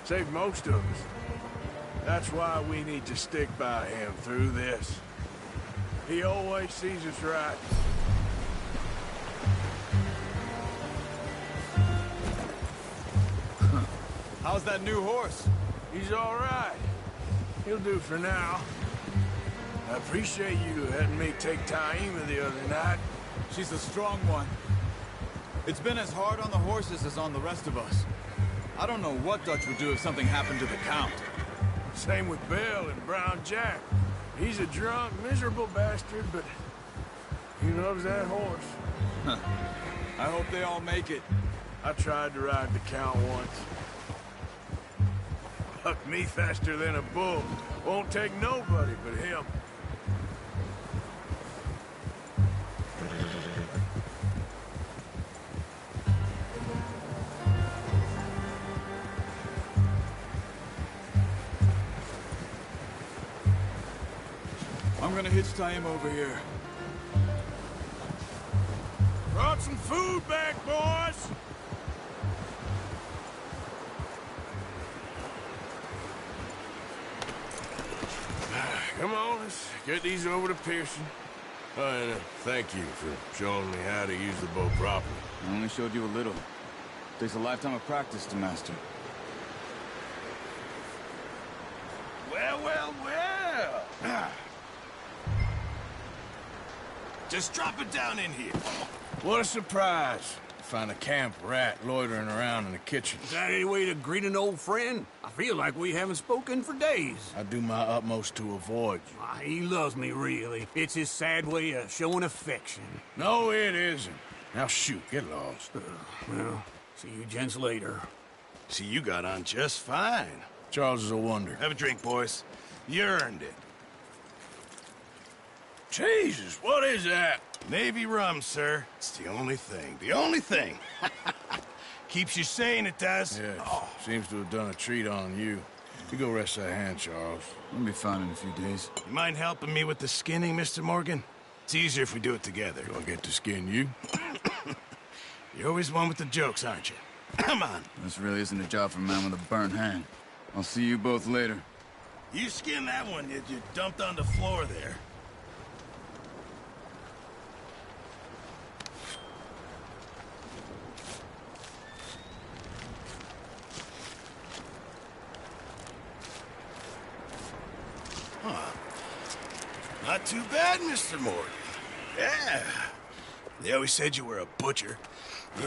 Saved most of us. That's why we need to stick by him through this. He always sees us right. How's that new horse? He's all right. He'll do for now. I appreciate you letting me take Taima the other night. She's a strong one. It's been as hard on the horses as on the rest of us. I don't know what Dutch would do if something happened to the Count. Same with Bill and Brown Jack. He's a drunk, miserable bastard, but he loves that horse. Huh. I hope they all make it. I tried to ride the Count once. Bucked me faster than a bull. Won't take nobody but him. I'm gonna hitch tie him over here. Brought some food back, boys! Come on, let's get these over to Pearson. And thank you for showing me how to use the bow properly. I only showed you a little. Takes a lifetime of practice to master. Well, well, well. Just drop it down in here. What a surprise. Find a camp rat loitering around in the kitchen. Is that any way to greet an old friend? I feel like we haven't spoken for days. I do my utmost to avoid you. He loves me, really. It's his sad way of showing affection. No, it isn't. Now shoot, get lost. Well, see you gents later. See, you got on just fine. Charles is a wonder. Have a drink, boys. You earned it. Jesus, what is that? Navy rum, sir. It's the only thing. The only thing. Keeps you sane, it does. Yes. Seems to have done a treat on you. You go rest that hand, Charles. I'll be fine in a few days. You mind helping me with the skinning, Mr. Morgan? It's easier if we do it together. Do I get to skin you? You're always one with the jokes, aren't you? Come on. This really isn't a job for a man with a burnt hand. I'll see you both later. You skinned that one you dumped on the floor there. Huh. Not too bad, Mr. Morgan. Yeah. They always said you were a butcher.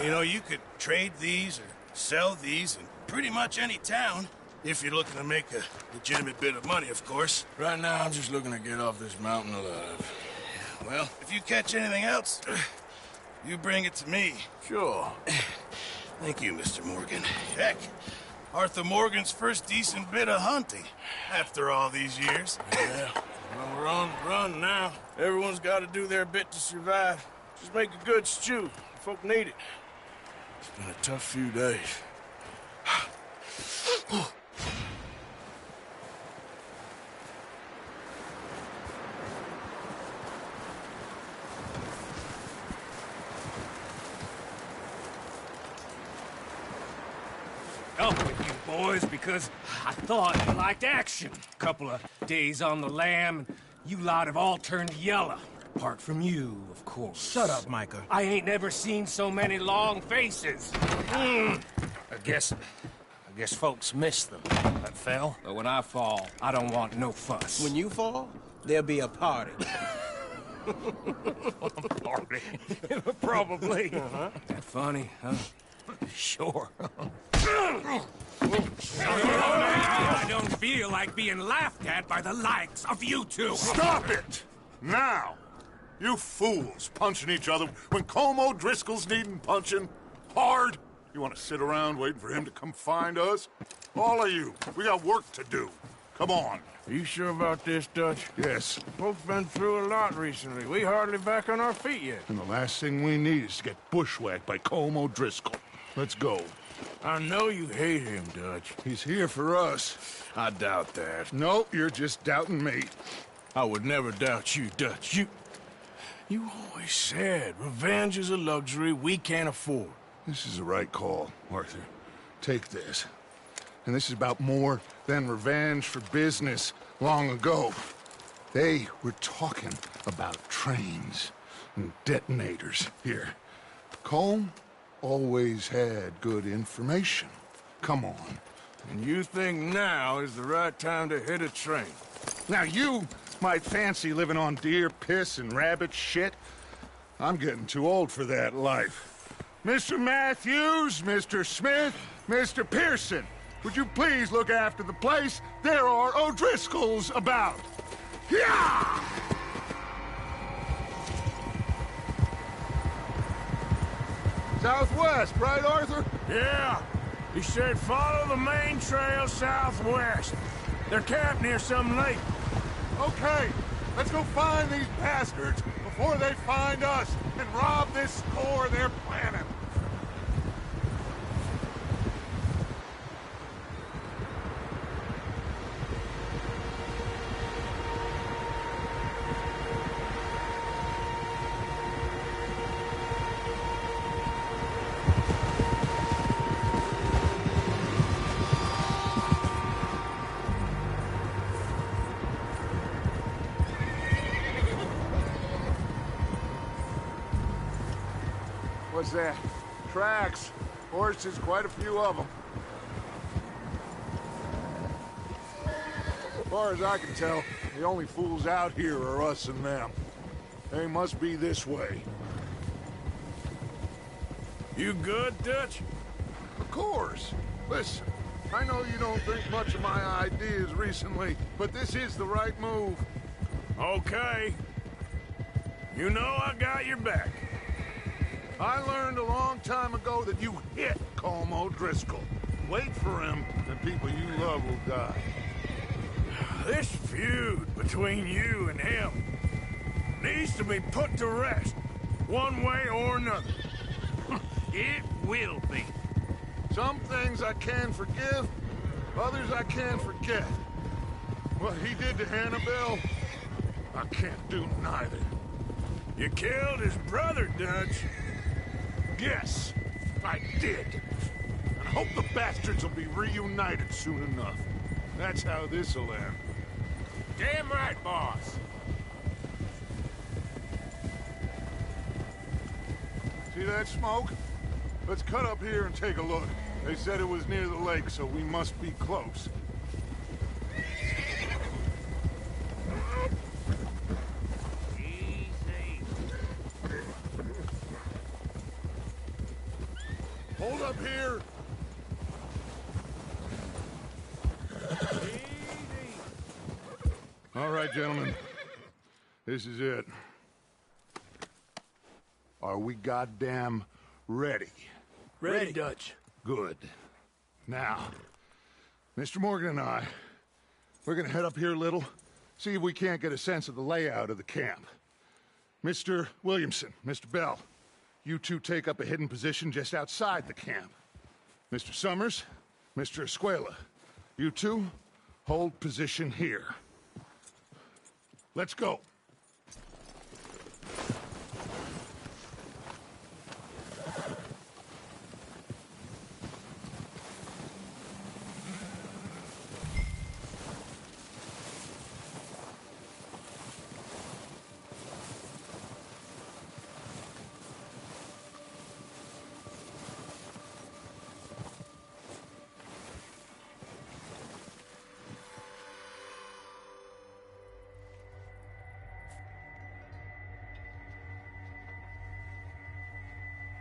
You know, you could trade these or sell these in pretty much any town. If you're looking to make a legitimate bit of money, of course. Right now, I'm just looking to get off this mountain alive. Well, if you catch anything else, you bring it to me. Sure. Thank you, Mr. Morgan. Heck, Arthur Morgan's first decent bit of hunting after all these years. Yeah, well, we're on the run now. Everyone's got to do their bit to survive. Just make a good stew. Folk need it. It's been a tough few days. Up with you boys because I thought you liked action. Couple of days on the lam, and you lot have all turned yellow. Apart from you, of course. Shut up, Micah. I ain't never seen so many long faces. I guess folks miss them. That fell. But when I fall, I don't want no fuss. When you fall, there'll be a party. Party? Probably. That funny, huh? Sure. I don't feel like being laughed at by the likes of you two. Stop it! Now! You fools punching each other when Colm O'Driscoll's needing punching. Hard! You want to sit around waiting for him to come find us? All of you, we got work to do. Come on. Are you sure about this, Dutch? Yes. Folks been through a lot recently. We hardly back on our feet yet. And the last thing we need is to get bushwhacked by Colm O'Driscoll. Let's go. I know you hate him, Dutch. He's here for us. I doubt that. No, you're just doubting me. I would never doubt you, Dutch. You always said revenge is a luxury we can't afford. This is the right call, Arthur. Take this. And this is about more than revenge for business long ago. They were talking about trains and detonators here. Colm always had good information. Come on. And you think now is the right time to hit a train? Now you might fancy living on deer piss and rabbit shit. I'm getting too old for that life. Mr. Matthews, Mr. Smith, Mr. Pearson, would you please look after the place? There are O'Driscolls about. Southwest, right, Arthur? Yeah. He said follow the main trail southwest. They're camped near some lake. Okay, let's go find these bastards before they find us and rob this store they're planning. What's that? Tracks. Horses, quite a few of them. As far as I can tell, the only fools out here are us and them. They must be this way. You good, Dutch? Of course. Listen, I know you don't think much of my ideas recently, but this is the right move. Okay. You know I got your back. I learned a long time ago that you hit Colm O'Driscoll. Wait for him, and people you love will die. This feud between you and him needs to be put to rest, one way or another. It will be. Some things I can forgive, others I can't forget. What he did to Annabelle, I can't do neither. You killed his brother, Dutch. Yes, I did. And I hope the bastards will be reunited soon enough. That's how this'll end. Damn right, boss. See that smoke? Let's cut up here and take a look. They said it was near the lake, so we must be close. Hold up here! All right, gentlemen. This is it. Are we goddamn ready? Ready, Dutch. Good. Now, Mr. Morgan and I, we're gonna head up here a little, see if we can't get a sense of the layout of the camp. Mr. Williamson, Mr. Bell, you two take up a hidden position just outside the camp. Mr. Summers, Mr. Escuela, you two hold position here. Let's go.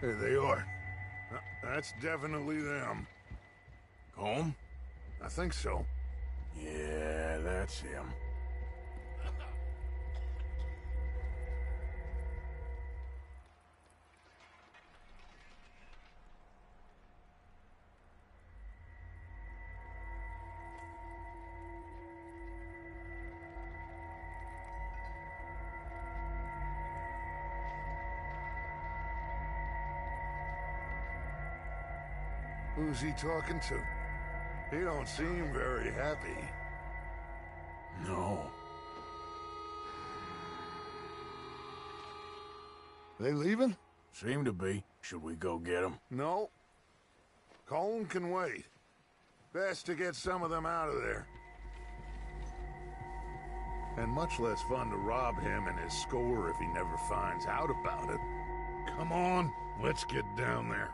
There they are. That's definitely them. Home? I think so. Yeah, that's him. Who's he talking to? He don't seem very happy. No. They leaving? Seem to be. Should we go get them? No. Colm can wait. Best to get some of them out of there. And much less fun to rob him and his score if he never finds out about it. Come on, let's get down there.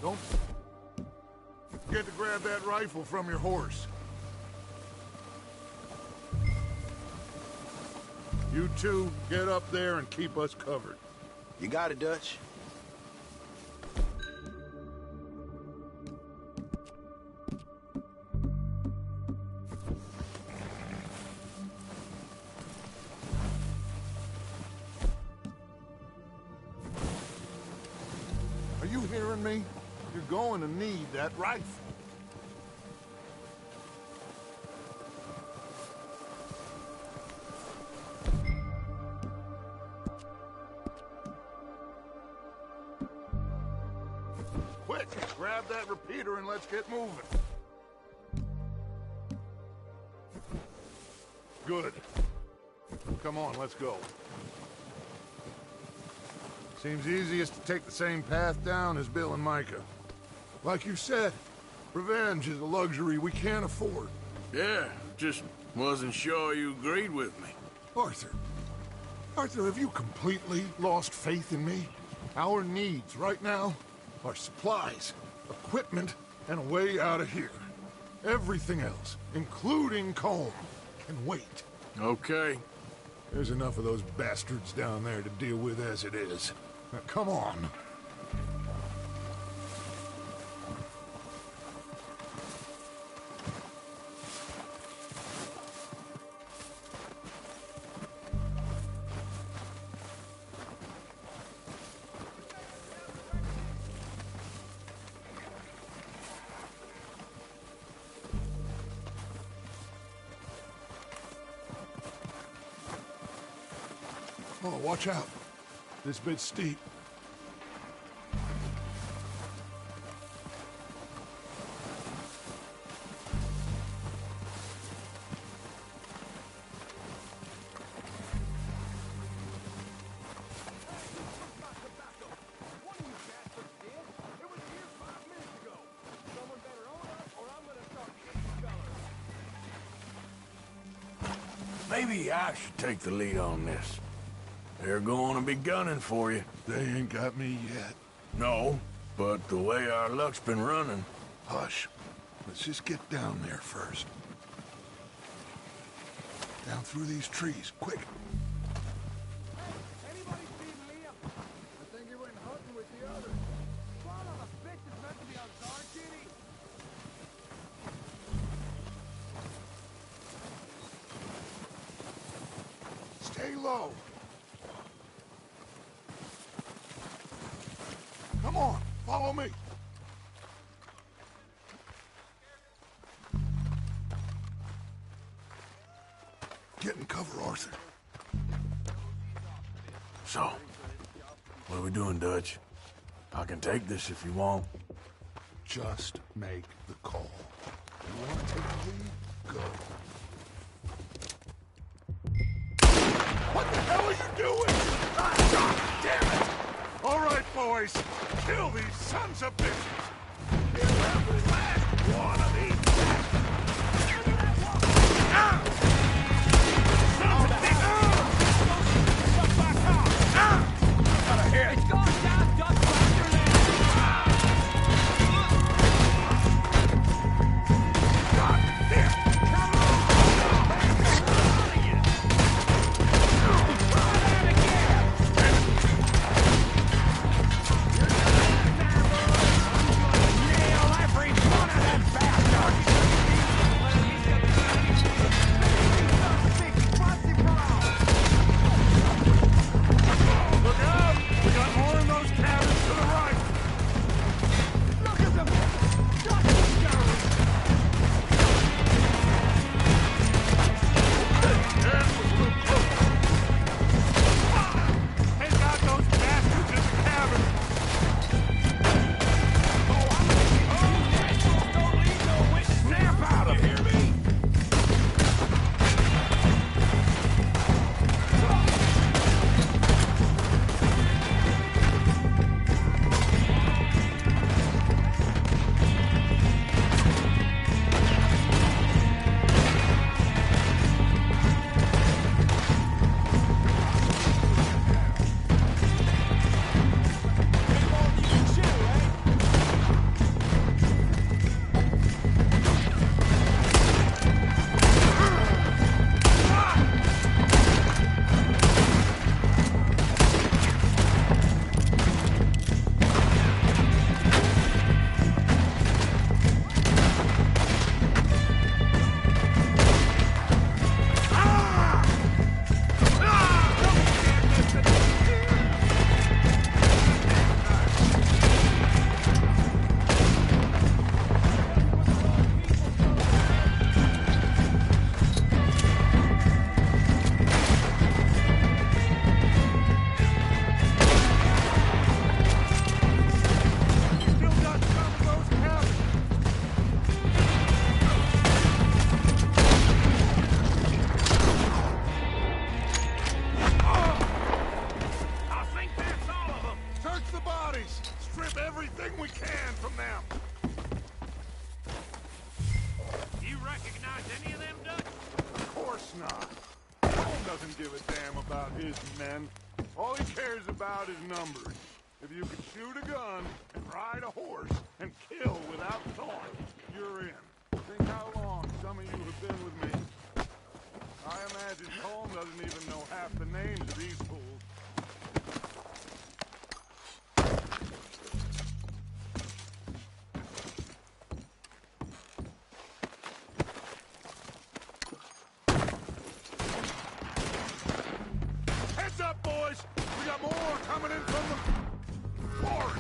Don't forget to grab that rifle from your horse. You two, get up there and keep us covered. You got it, Dutch. Are you hearing me? You're going to need that rifle. Quick, grab that repeater and let's get moving. Good. Come on, let's go. Seems easiest to take the same path down as Bill and Micah. Like you said, revenge is a luxury we can't afford. Yeah, just wasn't sure you agreed with me. Arthur, have you completely lost faith in me? Our needs right now are supplies, equipment, and a way out of here. Everything else, including Colm, can wait. Okay. There's enough of those bastards down there to deal with as it is. Now, come on. Oh, watch out. This bit's steep. Maybe I should take the lead on this. They're going to be gunning for you. They ain't got me yet. No, but the way our luck's been running... Hush. Let's just get down there first. Down through these trees, quick. Anybody seen Liam? I think he went hunting with the others. Son of a bitch is meant to be on guard duty. Stay low. Come on, follow me. Get in cover, Arthur. So, what are we doing, Dutch? I can take this if you want. Just make the call. You want to take the lead? Go. What the hell are you doing? God damn it! All right, boys. Kill these sons of bitches. Kill every last one of these. It's going down, Dutch. Every doesn't give a damn about his men. All he cares about is numbers. If you can shoot a gun and ride a horse and kill without thought, you're in. Think how long some of you have been with me. I imagine Colm doesn't even know half the names of these fools. Heads up, boys! We got more coming in from the forest!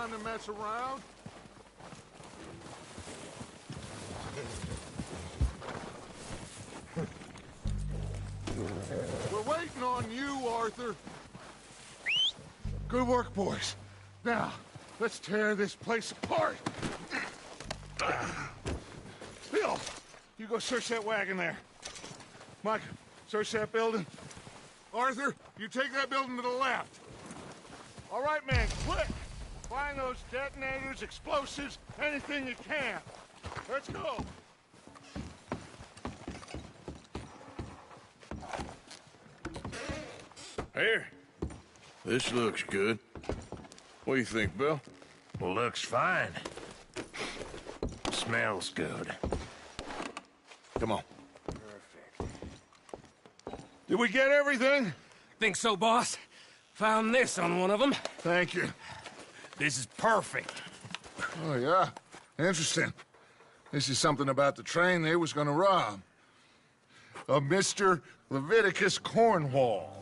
To mess around. We're waiting on you, Arthur. Good work, boys. Now, let's tear this place apart. Bill, you go search that wagon there. Mike, search that building. Arthur, you take that building to the left. All right, man, quick. Find those detonators, explosives, anything you can. Let's go. Here. This looks good. What do you think, Bill? Looks fine. Smells good. Come on. Perfect. Did we get everything? Think so, boss. Found this on one of them. Thank you. This is perfect. Oh, yeah? Interesting. This is something about the train they was gonna rob. Of Mr. Leviticus Cornwall.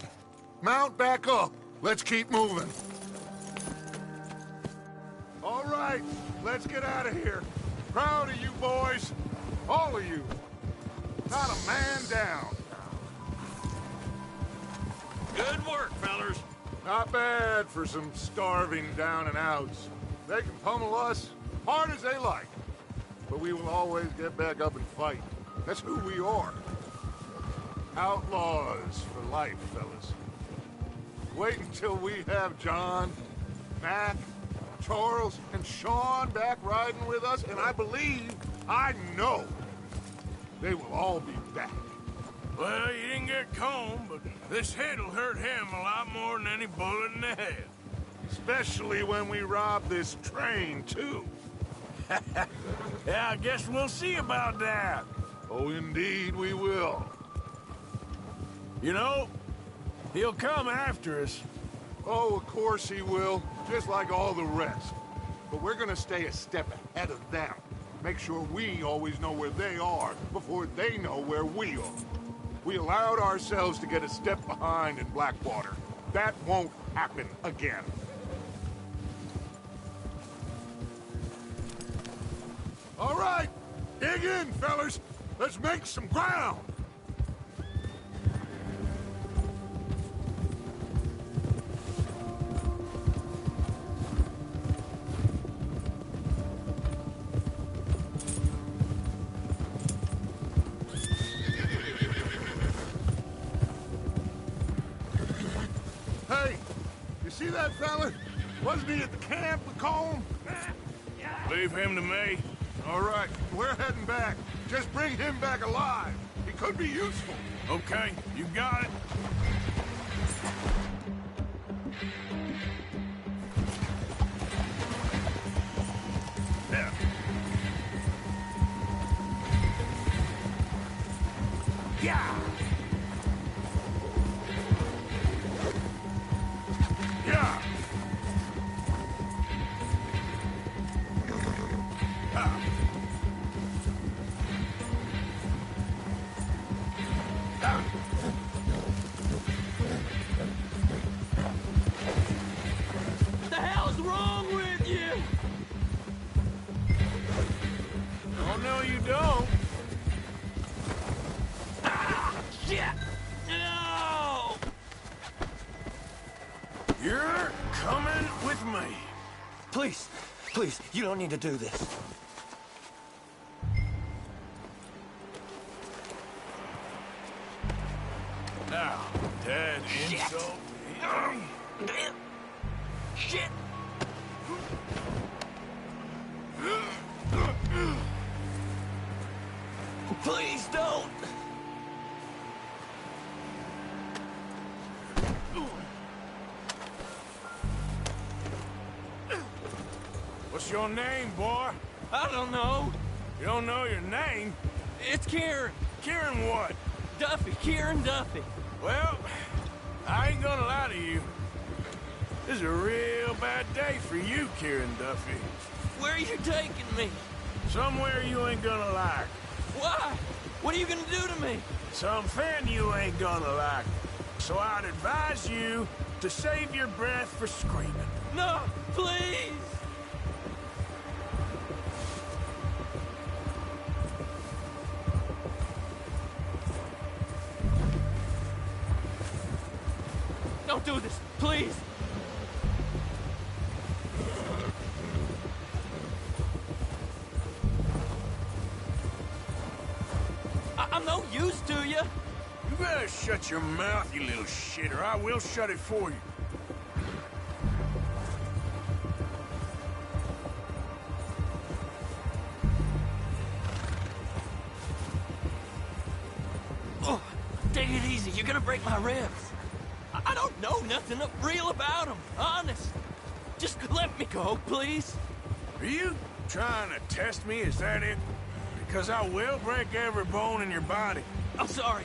Mount back up. Let's keep moving. All right, let's get out of here. Proud of you boys. All of you. Not a man down. Good work, fellers. Not bad for some starving down and outs. They can pummel us hard as they like, but we will always get back up and fight. That's who we are. Outlaws for life, fellas. Wait until we have John, Mac, Charles, and Sean back riding with us, and I believe, I know, they will all be back. Well, you didn't get Colm, but this hit'll hurt him a lot more than any bullet in the head. Especially when we rob this train, too. Yeah, I guess we'll see about that. Oh, indeed we will. You know, he'll come after us. Oh, of course he will, just like all the rest. But we're gonna stay a step ahead of them. Make sure we always know where they are before they know where we are. We allowed ourselves to get a step behind in Blackwater. That won't happen again. All right, dig in, fellas. Let's make some ground. that fella? Wasn't he at the camp, McComb? Leave him to me. All right, we're heading back. Just bring him back alive. He could be useful. Okay, you got it. Yeah. Yeah! Yeah! What the hell's wrong with you? Oh, no, you don't. Shit! No! You're coming with me. Please, please, you don't need to do this. Now, Dad, insult me. Shit! Please don't! What's your name, boy? I don't know. You don't know your name? It's Kieran. Kieran what? Duffy. Kieran Duffy. Well, I ain't gonna lie to you. This is a real bad day for you, Kieran Duffy. Where are you taking me? Somewhere you ain't gonna like. Why? What are you gonna do to me? Something you ain't gonna like. So I'd advise you to save your breath for screaming. No, please! Don't do this, please! I'm no use to you. You better shut your mouth, you little shit, or I will shut it for you. Oh, take it easy. You're gonna break my ribs. I don't know nothing real about them, honest. Just let me go, please. Are you trying to test me? Is that it? Because I will break every bone in your body. I'm sorry.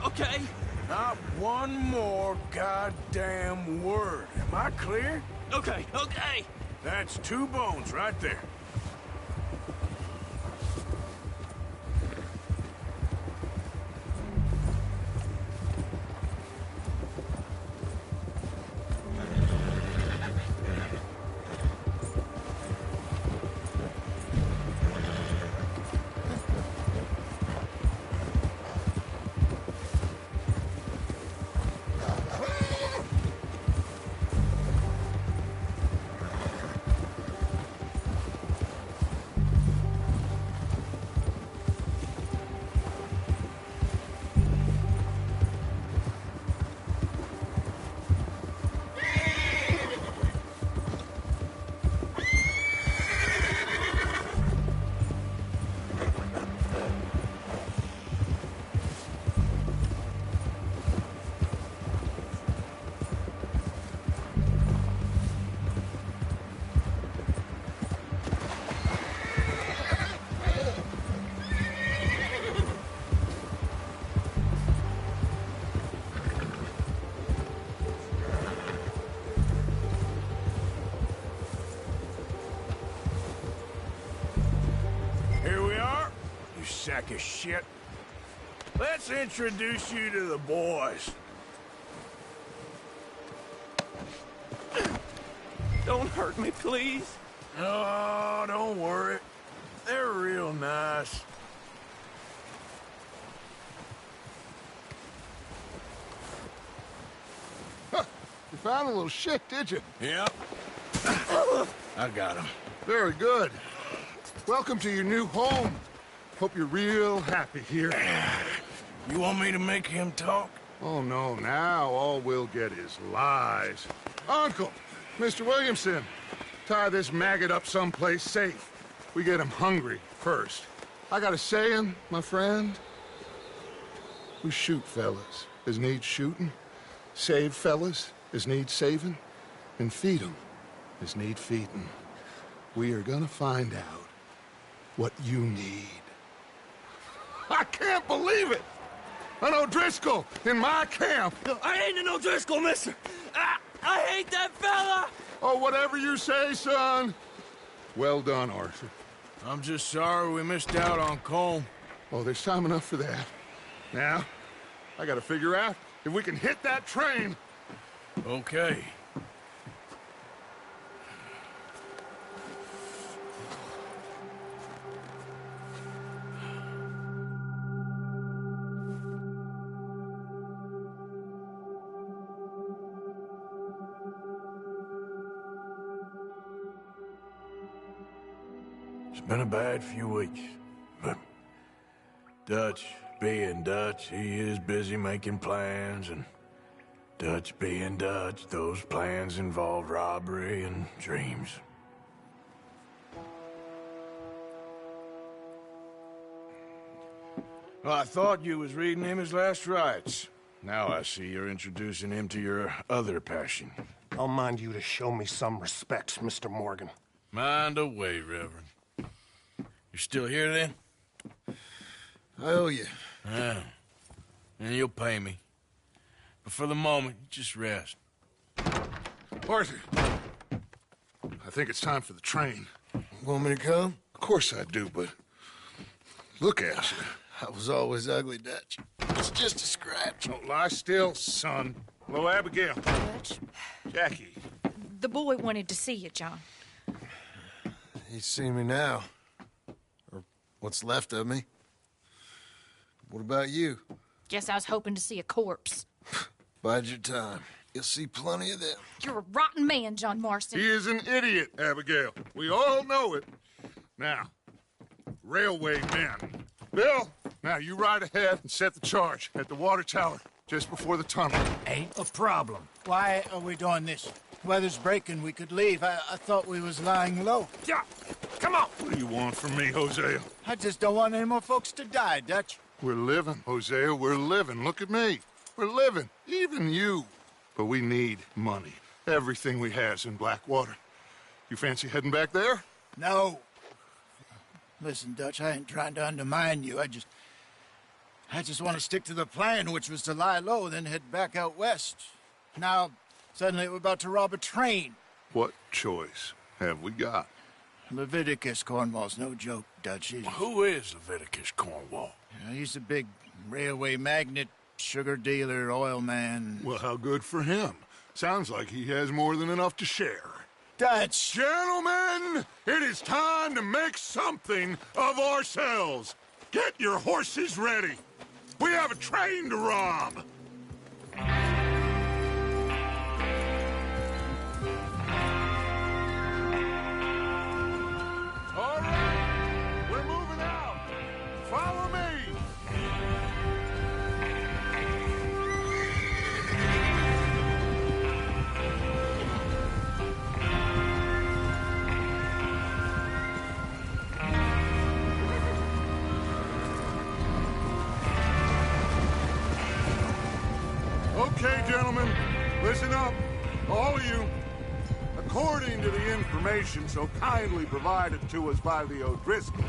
Okay? Not one more goddamn word. Am I clear? Okay. That's 2 bones right there. Sack of shit. Let's introduce you to the boys. Don't hurt me, please. Oh, don't worry. They're real nice. Huh. You found a little shit, did you? Yep. I got him. Very good. Welcome to your new home. Hope you're real happy here. You want me to make him talk? Oh, no. Now all we'll get is lies. Uncle, Mr. Williamson, tie this maggot up someplace safe. We get him hungry first. I got a saying, my friend. We shoot fellas as need shooting, save fellas as need saving, and feed 'em as need feeding. We are gonna find out what you need. I can't believe it! An O'Driscoll in my camp! No, I ain't an O'Driscoll, mister! I hate that fella! Oh, whatever you say, son. Well done, Arthur. I'm just sorry we missed out on Colm. Oh, there's time enough for that. Now, I gotta figure out if we can hit that train. Okay. It's been a bad few weeks, but Dutch being Dutch, he is busy making plans, and Dutch being Dutch, those plans involve robbery and dreams. Well, I thought you was reading him his last rites. Now I see you're introducing him to your other passion. I'll mind you to show me some respect, Mr. Morgan. Mind away, Reverend. You still here, then? I owe you. Yeah. And you'll pay me. But for the moment, just rest. Arthur, I think it's time for the train. Want me to come? Of course I do, but look at you. I was always ugly, Dutch. It's just a scratch. Don't lie still, son. Hello, Abigail. Dutch, Jackie. the boy wanted to see you, John. He's seen me now. Or what's left of me. What about you? Guess I was hoping to see a corpse. Bide your time. You'll see plenty of them. You're a rotten man, John Marston. He is an idiot, Abigail. We all know it. Now, railway men. Bill, now you ride ahead and set the charge at the water tower just before the tunnel. Ain't a problem. Why are we doing this? Weather's breaking, we could leave. I thought we was lying low. Yeah, come on. What do you want from me, Hosea? I just don't want any more folks to die, Dutch. We're living, Hosea, we're living. Look at me. We're living, even you. But we need money. Everything we has in Blackwater. You fancy heading back there? No. Listen, Dutch, I ain't trying to undermine you. I just want to stick to the plan, which was to lie low, then head back out west. Now, suddenly we're about to rob a train. What choice have we got? Leviticus Cornwall's no joke, Dutch. Who is Leviticus Cornwall? He's a big railway magnate, sugar dealer, oil man. Well, how good for him. Sounds like he has more than enough to share. Dutch! Gentlemen, it is time to make something of ourselves. Get your horses ready. We have a train to rob. All right, we're moving out. Follow me. Okay, gentlemen, listen up, all of you. According to the information so kindly provided to us by the O'Driscolls,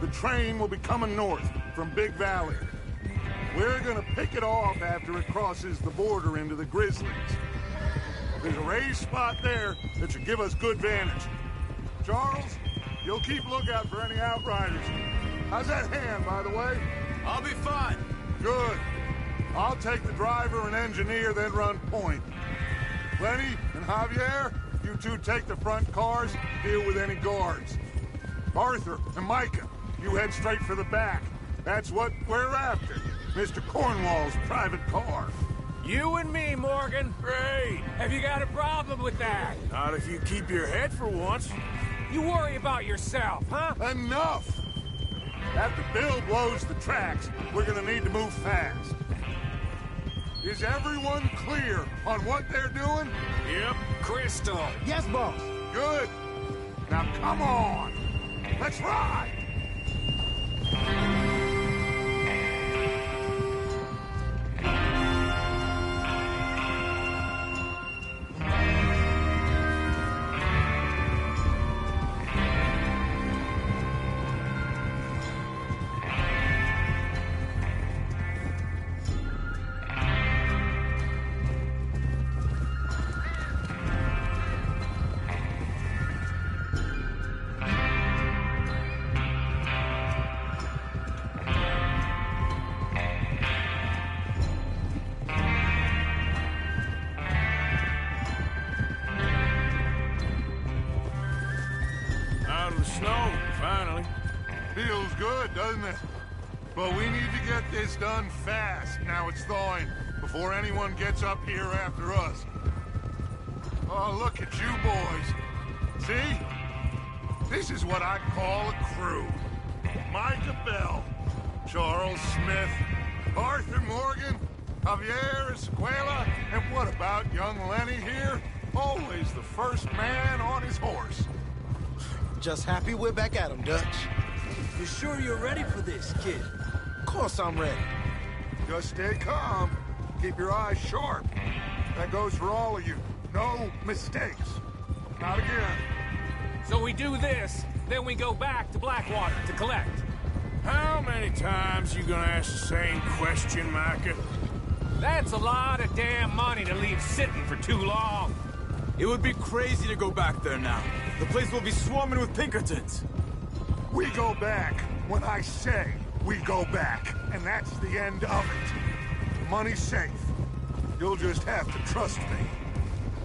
the train will be coming north from Big Valley. We're gonna pick it off after it crosses the border into the Grizzlies. There's a raised spot there that should give us good vantage. Charles, you'll keep lookout for any outriders. How's that hand, by the way? I'll be fine. Good. I'll take the driver and engineer, then run point. Lenny and Javier, you two take the front cars, deal with any guards. Arthur and Micah, you head straight for the back. That's what we're after. Mr. Cornwall's private car. You and me, Morgan. Great. Have you got a problem with that? Not if you keep your head for once. You worry about yourself, huh? Enough! After Bill blows the tracks, we're gonna need to move fast. Is everyone clear on what they're doing? Yep, crystal. Yes, boss. Good. Now come on. Let's ride. Out of the snow, finally. Feels good, doesn't it? But we need to get this done fast. Now it's thawing, before anyone gets up here after us. Oh, look at you boys. See? This is what I call a crew. Micah Bell, Charles Smith, Arthur Morgan, Javier Escuela, and what about young Lenny here? Always the first man on his horse. Just happy we're back at 'em, Dutch. You sure you're ready for this, kid? Of course I'm ready. Just stay calm. Keep your eyes sharp. That goes for all of you. No mistakes. Not again. So we do this, then we go back to Blackwater to collect. How many times you gonna ask the same question, Micah? That's a lot of damn money to leave sitting for too long. It would be crazy to go back there now. The place will be swarming with Pinkertons. We go back when I say we go back, and that's the end of it. The money's safe. You'll just have to trust me.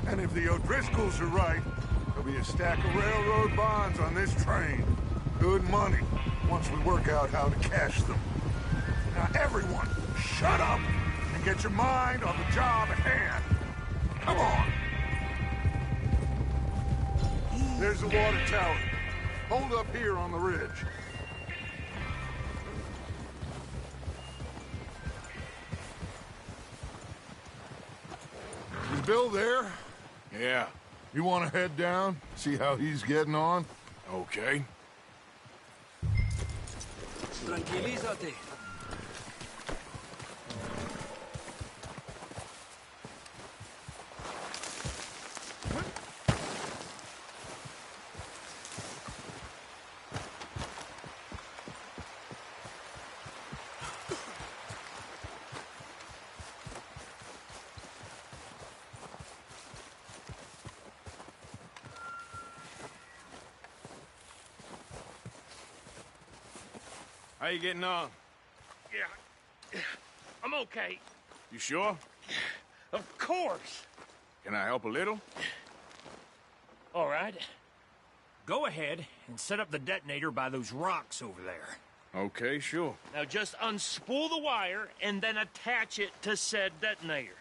And if the O'Driscolls are right, there'll be a stack of railroad bonds on this train. Good money, once we work out how to cash them. Now everyone, shut up and get your mind on the job at hand. Come on. There's the water tower. Hold up here on the ridge. Is Bill there? Yeah. You want to head down, see how he's getting on? Okay. Tranquilízate. How you getting on? Yeah, I'm okay. You sure? Of course. Can I help a little? All right. Go ahead and set up the detonator by those rocks over there. Okay, sure. Now just unspool the wire and then attach it to said detonator.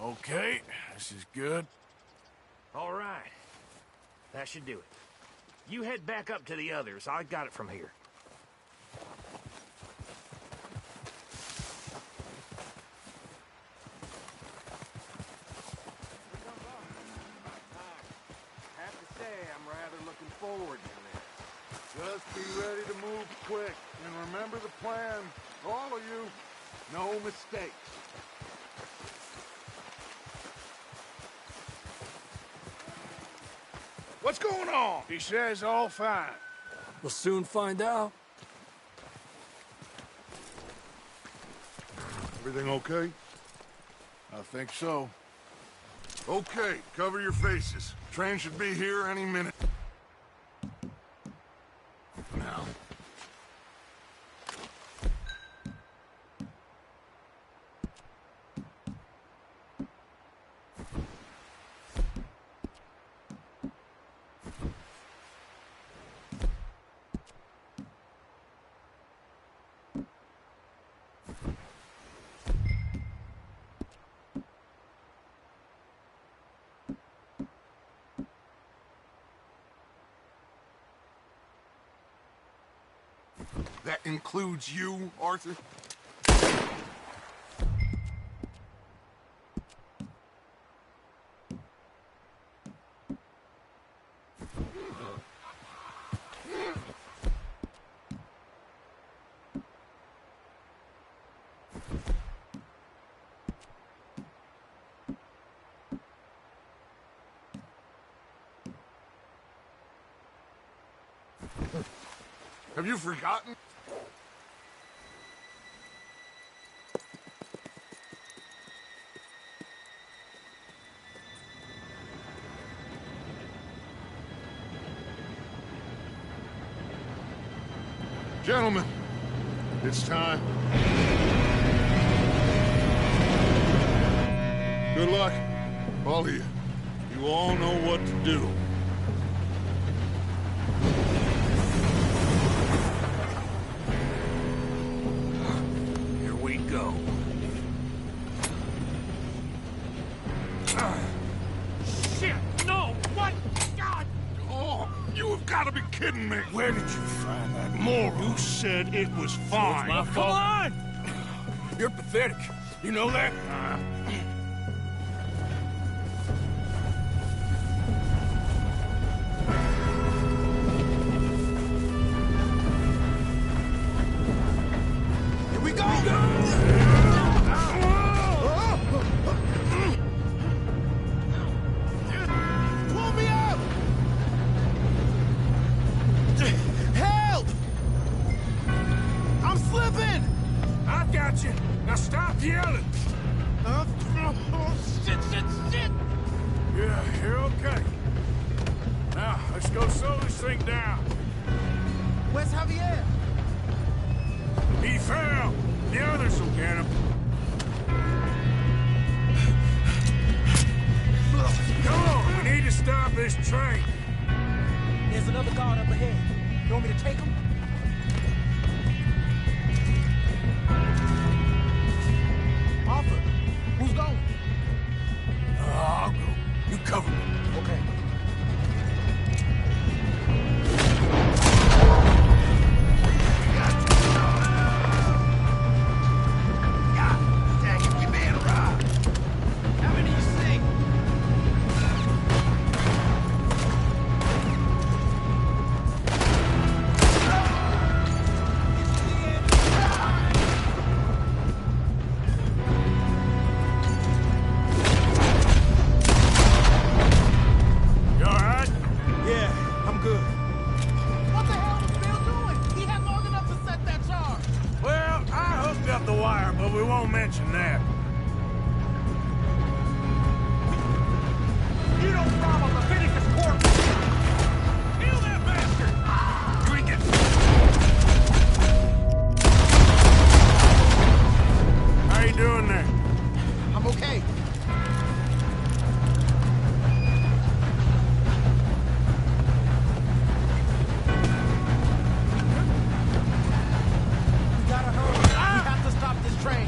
Okay, this is good. All right. That should do it. You head back up to the others. I got it from here. Have to say, I'm rather looking forward to this. Just be ready to move quick, and remember the plan. All of you, no mistakes. What's going on? He says all fine. We'll soon find out. Everything okay? I think so. Okay, cover your faces. Train should be here any minute. Now. That includes you, Arthur? Have you forgotten? Gentlemen, it's time. Good luck, all of you. You all know what to do. Here we go. Shit! No! What? God! Oh, you have got to be kidding me! Where did you find that moron? You said it was fine. My Come fault. on! You're pathetic. You know that? Here we go! Pull me up! Help! I'm slipping! I got you. Now stop yelling. Shit! Yeah, you're okay. Now, let's go slow this thing down. Where's Javier? He fell. The others will get him. Come on, we need to stop this train. There's another guard up ahead. You want me to take him? Arthur, who's going? I'll go. You cover me. Okay. You all right? Yeah, I'm good. What the hell was Bill doing? He had long enough to set that charge. Well, I hooked up the wire, but we won't mention that. You don't problem to finish this corpse. Kill that bastard. Drink it. How you doing there? I'm okay. We gotta hurry. We have to stop this train.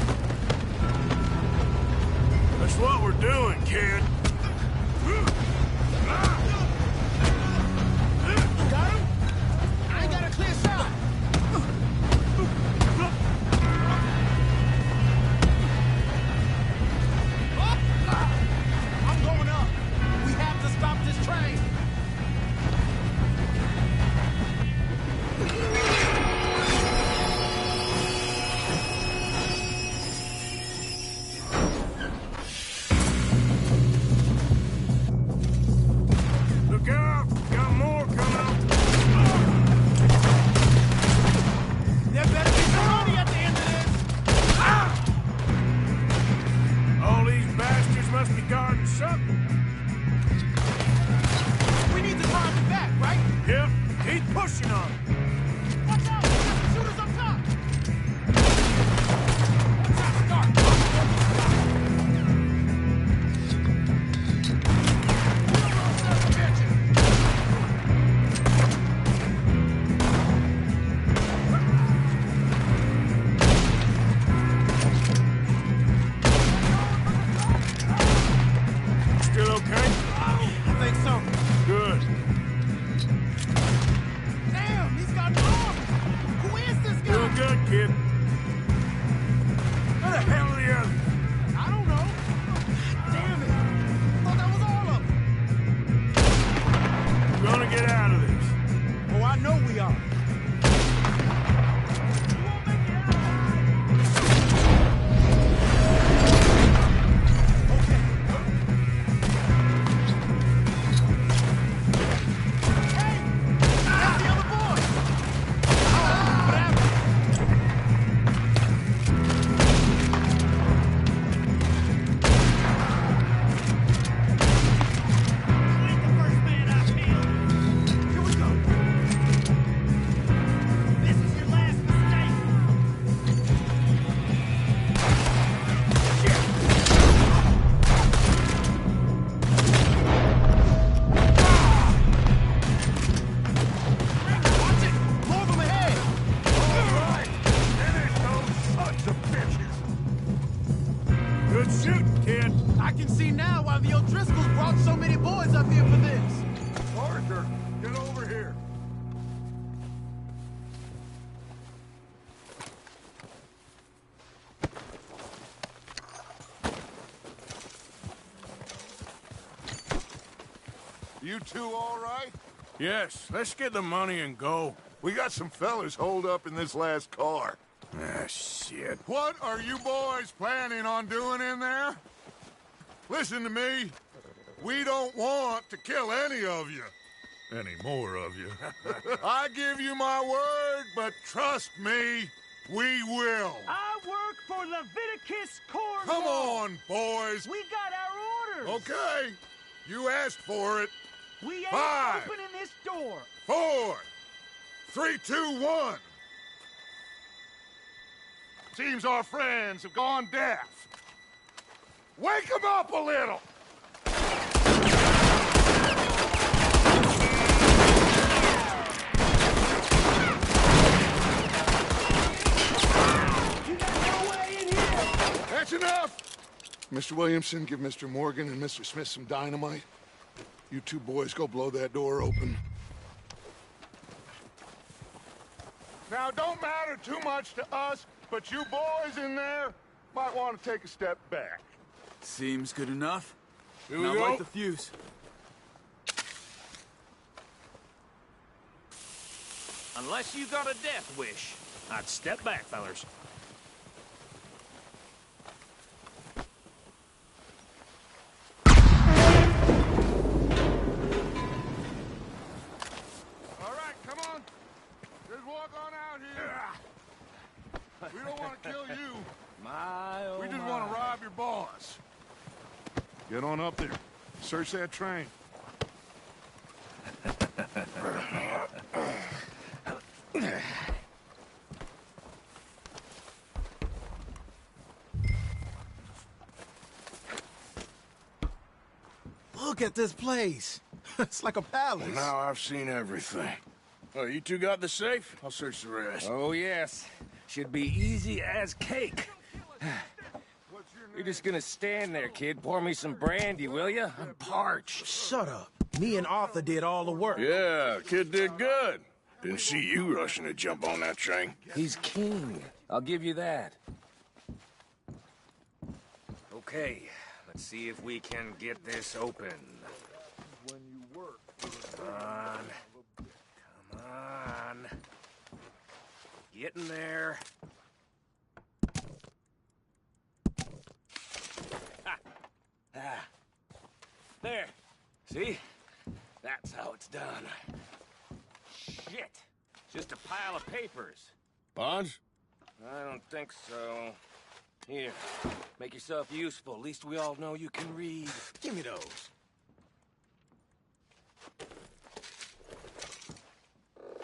why the O'Driscolls brought so many boys up here for this. Arthur, get over here. You two all right? Yes, let's get the money and go. We got some fellas holed up in this last car. Ah, shit. What are you boys planning on doing in there? Listen to me. We don't want to kill any of you. Any more of you. I give you my word, but trust me, we will. I work for Leviticus Corps. Come on, boys. We got our orders. Okay. You asked for it. We ain't 5, opening this door. 4, 3, 2, 1. Seems our friends have gone deaf. Wake them up a little. You got no way in here. That's enough. Mr. Williamson, give Mr. Morgan and Mr. Smith some dynamite. You two boys go blow that door open. Now, don't matter too much to us, but you boys in there might want to take a step back. Seems good enough. Here we now go. light the fuse. Unless you got a death wish, I'd step back, fellers. All right, come on. Just walk on out here. We don't want to kill you. We just want to rob your boss. Get on up there. Search that train. Look at this place. It's like a palace. Well, now I've seen everything. Oh, you two got the safe? I'll search the rest. Oh, yes. Should be easy as cake. You're just gonna stand there, kid. Pour me some brandy, will you? I'm parched. Shut up. Me and Arthur did all the work. Yeah, kid did good. Didn't see you rushing to jump on that train. He's king. I'll give you that. Okay, let's see if we can get this open. Come on. Come on. Get in there. Ah. There. See? That's how it's done. Shit. Just a pile of papers. Bonds? I don't think so. Here. Make yourself useful. At least we all know you can read. Give me those.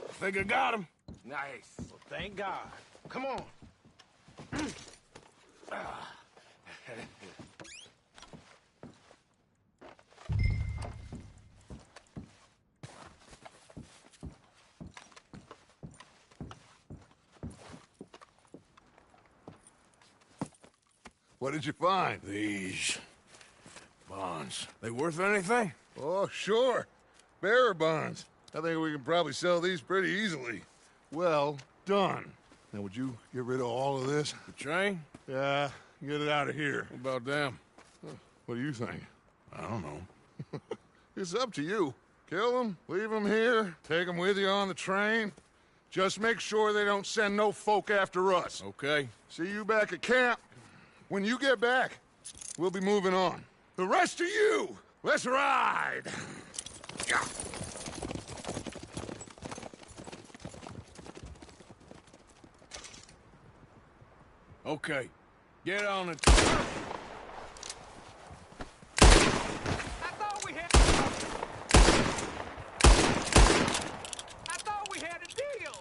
I think I got him. Nice. Well, thank God. Come on. What did you find? These bonds. They worth anything? Oh, sure. Bearer bonds. I think we can probably sell these pretty easily. Well done. Now, would you get rid of all of this? The train? Yeah, get it out of here. What about them? What do you think? I don't know. It's up to you. Kill them, leave them here, take them with you on the train. Just make sure they don't send no folk after us. Okay. See you back at camp. When you get back, we'll be moving on. The rest of you, let's ride! Yeah. Okay. Get on it. I thought we had a deal.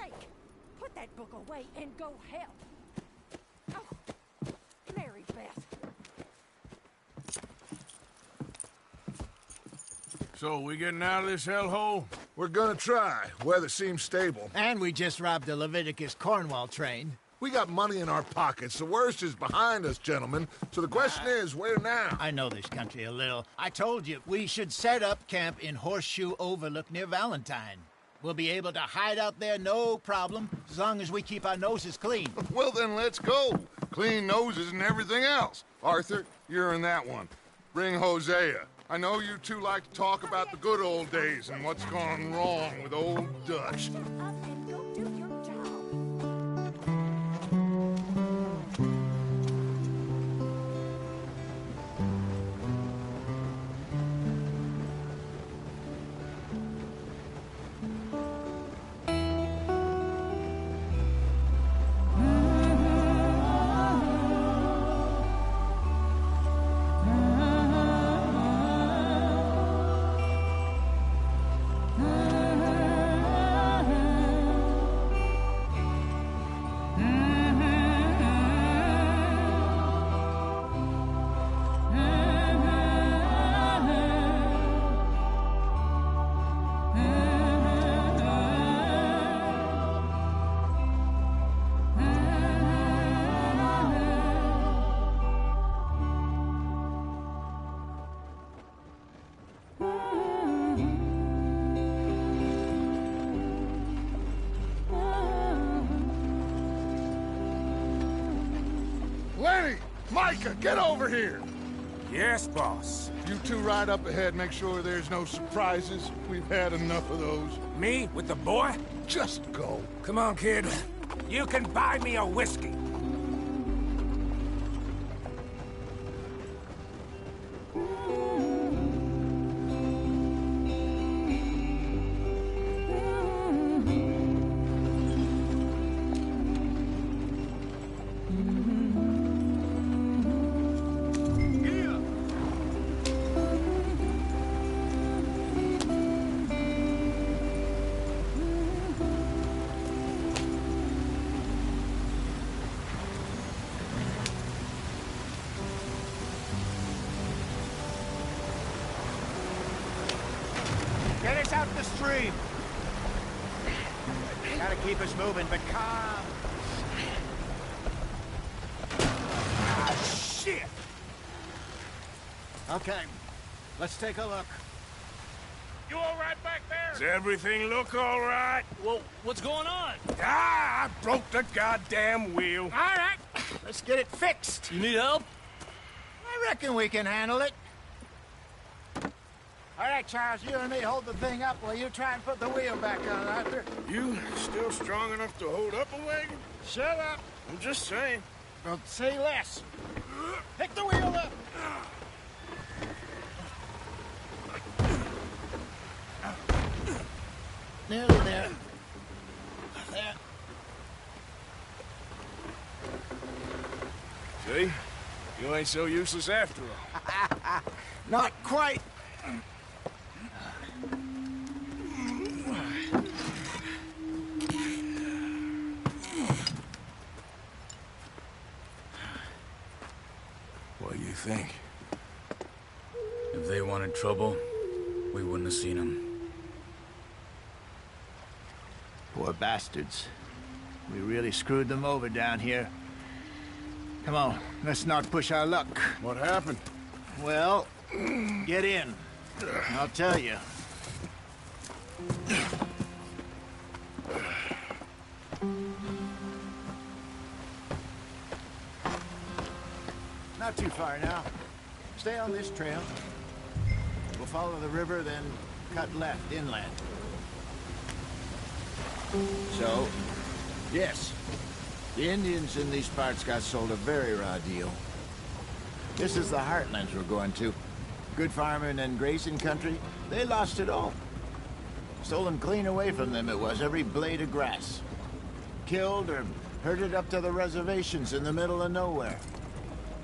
sake! Put that book away and go help. Oh, Mary Beth. So, we getting out of this hellhole? We're gonna try. Weather seems stable. And we just robbed a Leviticus Cornwall train. We got money in our pockets. The worst is behind us, gentlemen. So the question is, where now? I know this country a little. I told you, we should set up camp in Horseshoe Overlook near Valentine. We'll be able to hide out there, no problem, as long as we keep our noses clean. Well, then let's go. Clean noses and everything else. Arthur, you're in that one. Bring Hosea. I know you two like to talk about the good old days and what's gone wrong with old Dutch. Lenny! Micah, get over here! Yes, boss. You two ride up ahead, make sure there's no surprises. We've had enough of those. Me? With the boy? Just go. Come on, kid. You can buy me a whiskey. Get us out the stream. Gotta keep us moving, but calm. Ah, shit! Okay, let's take a look. You all right back there? Does everything look all right? Well, what's going on? Ah, I broke the goddamn wheel. All right, let's get it fixed. You need help? I reckon we can handle it. All right, Charles, you and me hold the thing up while you try and put the wheel back on, Arthur. You still strong enough to hold up a wagon? Shut up. I'm just saying. Don't say less. Pick the wheel up. Nearly there. There. See? You ain't so useless after all. Not quite. What do you think? If they wanted trouble, we wouldn't have seen them. Poor bastards. We really screwed them over down here. Come on, let's not push our luck. What happened? Well, get in. I'll tell you. Not too far now. Stay on this trail. We'll follow the river, then cut left inland. So, yes, the Indians in these parts got sold a very raw deal. This is the heartlands we're going to. Good farming and grazing country, they lost it all. Stolen clean away from them it was, every blade of grass. Killed or herded up to the reservations in the middle of nowhere.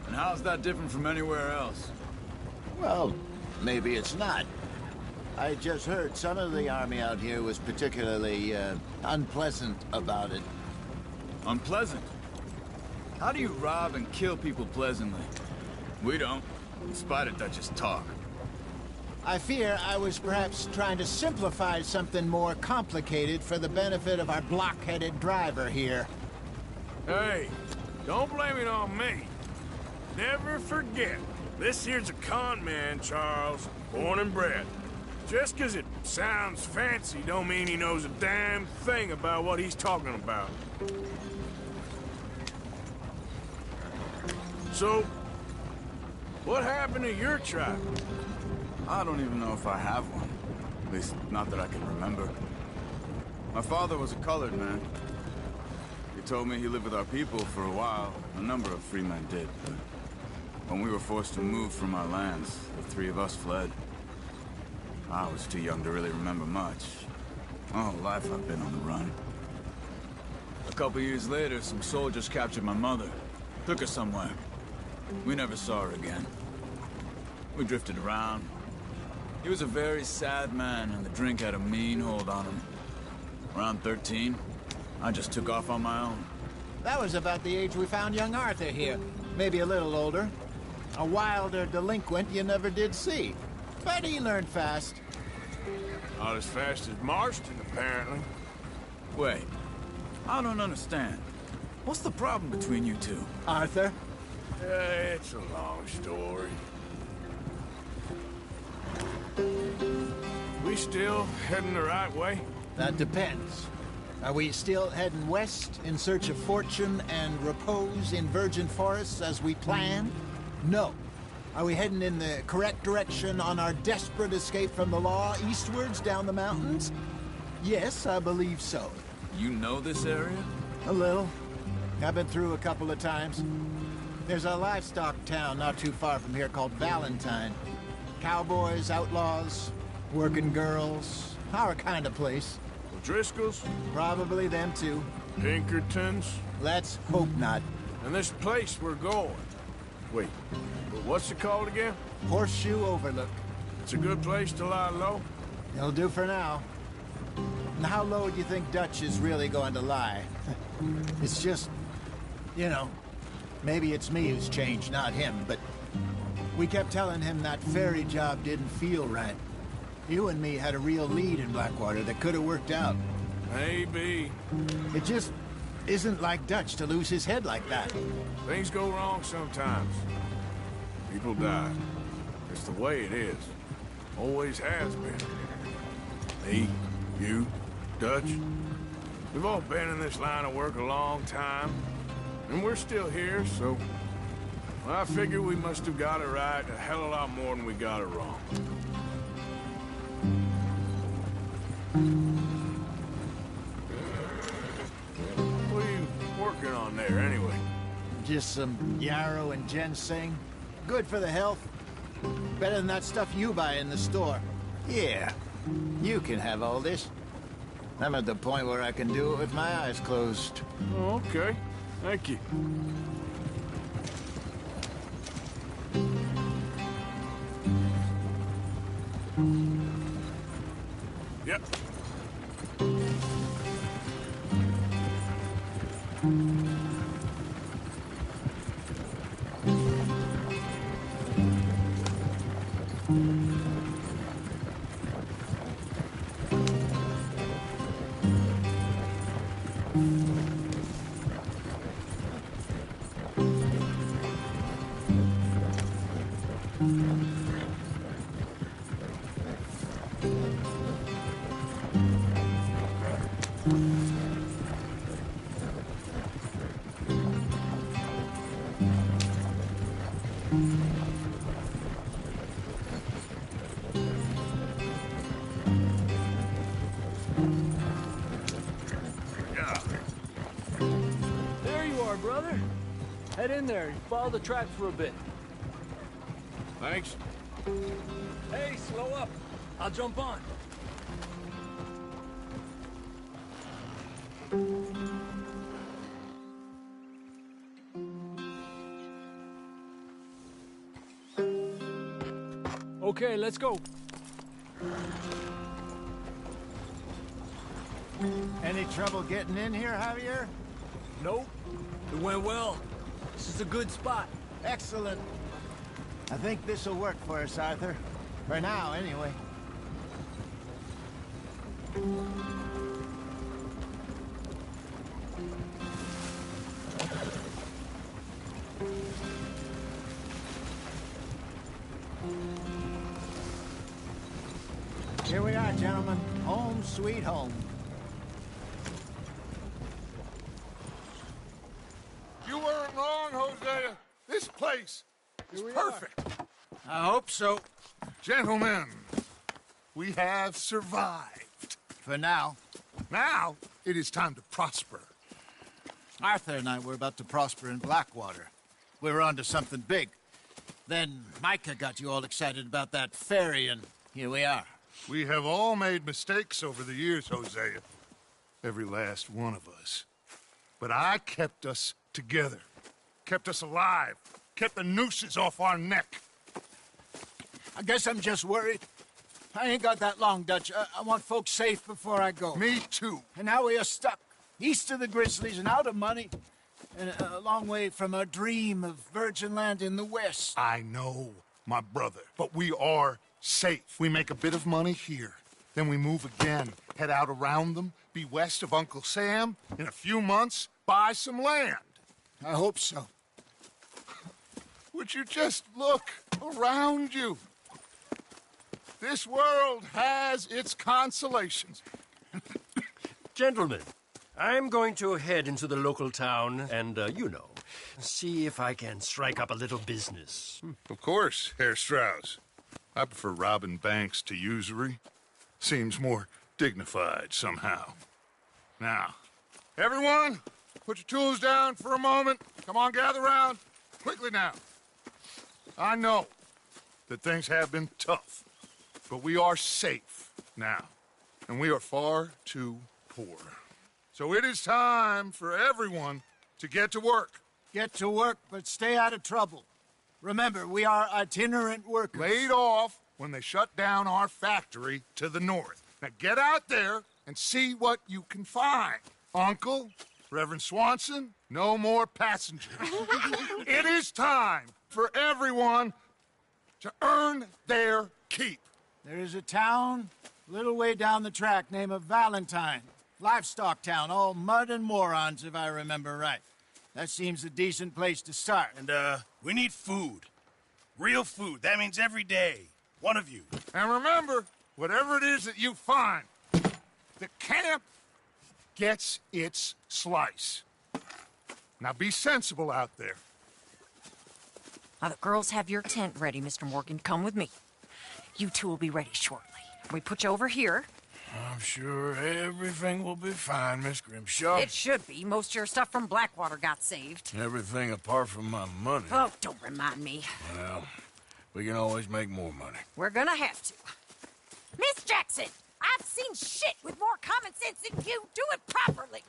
And how's that different from anywhere else? Well, maybe it's not. I just heard some of the army out here was particularly unpleasant about it. Unpleasant? How do you rob and kill people pleasantly? We don't, in spite of Dutch's talk. I fear I was perhaps trying to simplify something more complicated for the benefit of our block-headed driver here. Hey, don't blame it on me. Never forget, this here's a con man, Charles, born and bred. Just 'cause it sounds fancy don't mean he knows a damn thing about what he's talking about. So, what happened to your tribe? I don't even know if I have one. At least, not that I can remember. My father was a colored man. He told me he lived with our people for a while. A number of free men did, but when we were forced to move from our lands, the three of us fled. I was too young to really remember much. My whole life I've been on the run. A couple years later, some soldiers captured my mother. Took her somewhere. We never saw her again. We drifted around. He was a very sad man, and the drink had a mean hold on him. Around 13, I just took off on my own. That was about the age we found young Arthur here. Maybe a little older. A wilder delinquent you never did see. But he learned fast. Not as fast as Marston, apparently. Wait, I don't understand. What's the problem between you two? Arthur? It's a long story. We still heading the right way? That depends. Are we still heading west in search of fortune and repose in virgin forests as we planned? No. Are we heading in the correct direction on our desperate escape from the law eastwards down the mountains? Yes, I believe so. You know this area? A little. I've been through a couple of times. There's a livestock town not too far from here called Valentine. Cowboys, outlaws, working girls, our kind of place. Driscoll's? Probably them too. Pinkertons? Let's hope not. And this place we're going. Wait, what's it called again? Horseshoe Overlook. It's a good place to lie low? It'll do for now. And how low do you think Dutch is really going to lie? It's just, you know, maybe it's me who's changed, not him, but we kept telling him that ferry job didn't feel right. You and me had a real lead in Blackwater that could have worked out. Maybe. It just isn't like Dutch to lose his head like that. Things go wrong sometimes. People die. It's the way it is. Always has been. Me, you, Dutch. We've all been in this line of work a long time. And we're still here, so... well, I figure we must have got it right a hell of a lot more than we got it wrong. What are you working on there, anyway? Just some yarrow and ginseng. Good for the health. Better than that stuff you buy in the store. Yeah, you can have all this. I'm at the point where I can do it with my eyes closed. Oh, okay. Thank you. Yep. There you are, brother. Head in there and follow the tracks for a bit. Thanks. Hey, slow up. I'll jump on. Okay, let's go. Any trouble getting in here, Javier? Nope. It went well. This is a good spot. Excellent. I think this'll work for us, Arthur. For now, anyway. Here we are, gentlemen. Home sweet home. You weren't wrong, Hosea. This place is perfect. I hope so. Gentlemen, we have survived. For now. Now, it is time to prosper. Arthur and I were about to prosper in Blackwater. We were onto something big. Then Micah got you all excited about that ferry, and here we are. We have all made mistakes over the years, Hosea. Every last one of us. But I kept us together. Kept us alive. Kept the nooses off our neck. I guess I'm just worried. I ain't got that long, Dutch. I want folks safe before I go. Me too. And now we are stuck. East of the Grizzlies and out of money. And a long way from our dream of virgin land in the west. I know, my brother. But we are safe. We make a bit of money here. Then we move again. Head out around them. Be west of Uncle Sam. In a few months, buy some land. I hope so. Would you just look around you? This world has its consolations. Gentlemen, I'm going to head into the local town and, see if I can strike up a little business. Of course, Herr Strauss. I prefer robbing banks to usury. Seems more dignified somehow. Now, everyone, put your tools down for a moment. Come on, gather round. Quickly now. I know that things have been tough, but we are safe now, and we are far too poor. So it is time for everyone to get to work. Get to work, but stay out of trouble. Remember, we are itinerant workers. Laid off when they shut down our factory to the north. Now get out there and see what you can find. Uncle, Reverend Swanson, no more passengers. It is time for everyone to earn their keep. There is a town a little way down the track named Valentine. Livestock town, all mud and morons, if I remember right. That seems a decent place to start. And, we need food. Real food. That means every day. One of you. And remember, whatever it is that you find, the camp gets its slice. Now be sensible out there. Now, the girls have your tent ready, Mr. Morgan. Come with me. You two will be ready shortly. We put you over here. I'm sure everything will be fine, Miss Grimshaw. It should be. Most of your stuff from Blackwater got saved. Everything apart from my money. Oh, don't remind me. Well, we can always make more money. We're gonna have to. Miss Jackson, I've seen shit with more common sense than you. Do it properly.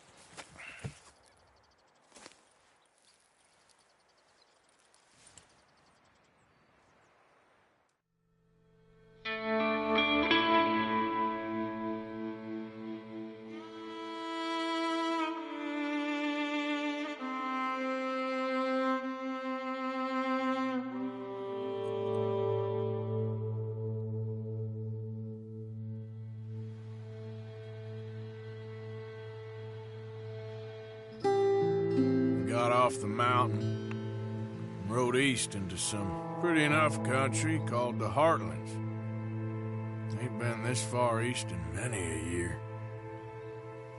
Got off the mountain and rode east into some pretty enough country called the Heartlands. Ain't been this far east in many a year.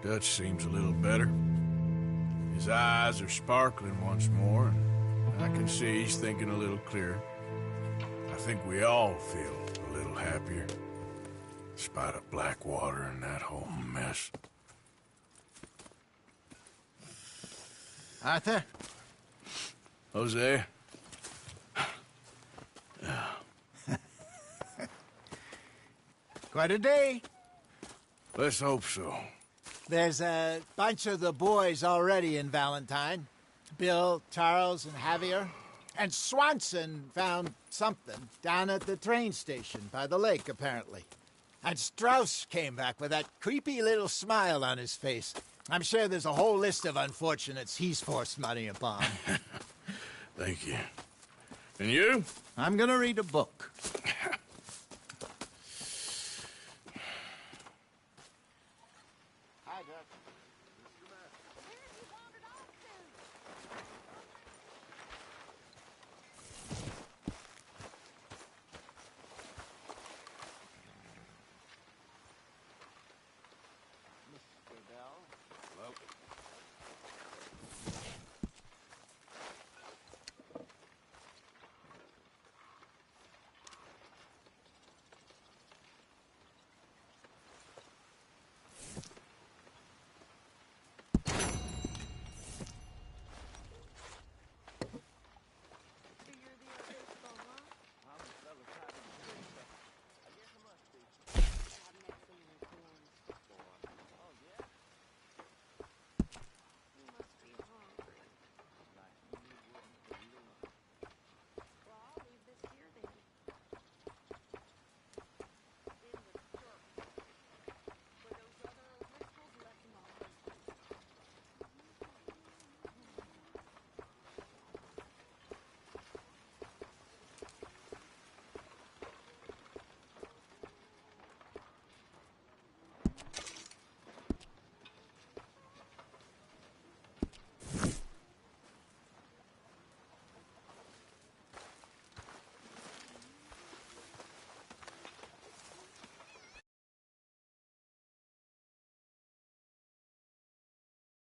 Dutch seems a little better. His eyes are sparkling once more, and I can see he's thinking a little clearer. I think we all feel a little happier, in spite of Blackwater and that whole mess. Arthur? Jose? Quite a day. Let's hope so. There's a bunch of the boys already in Valentine. Bill, Charles, and Javier. And Swanson found something down at the train station by the lake, apparently. And Strauss came back with that creepy little smile on his face. I'm sure there's a whole list of unfortunates he's forced money upon. Thank you. And you? I'm gonna read a book.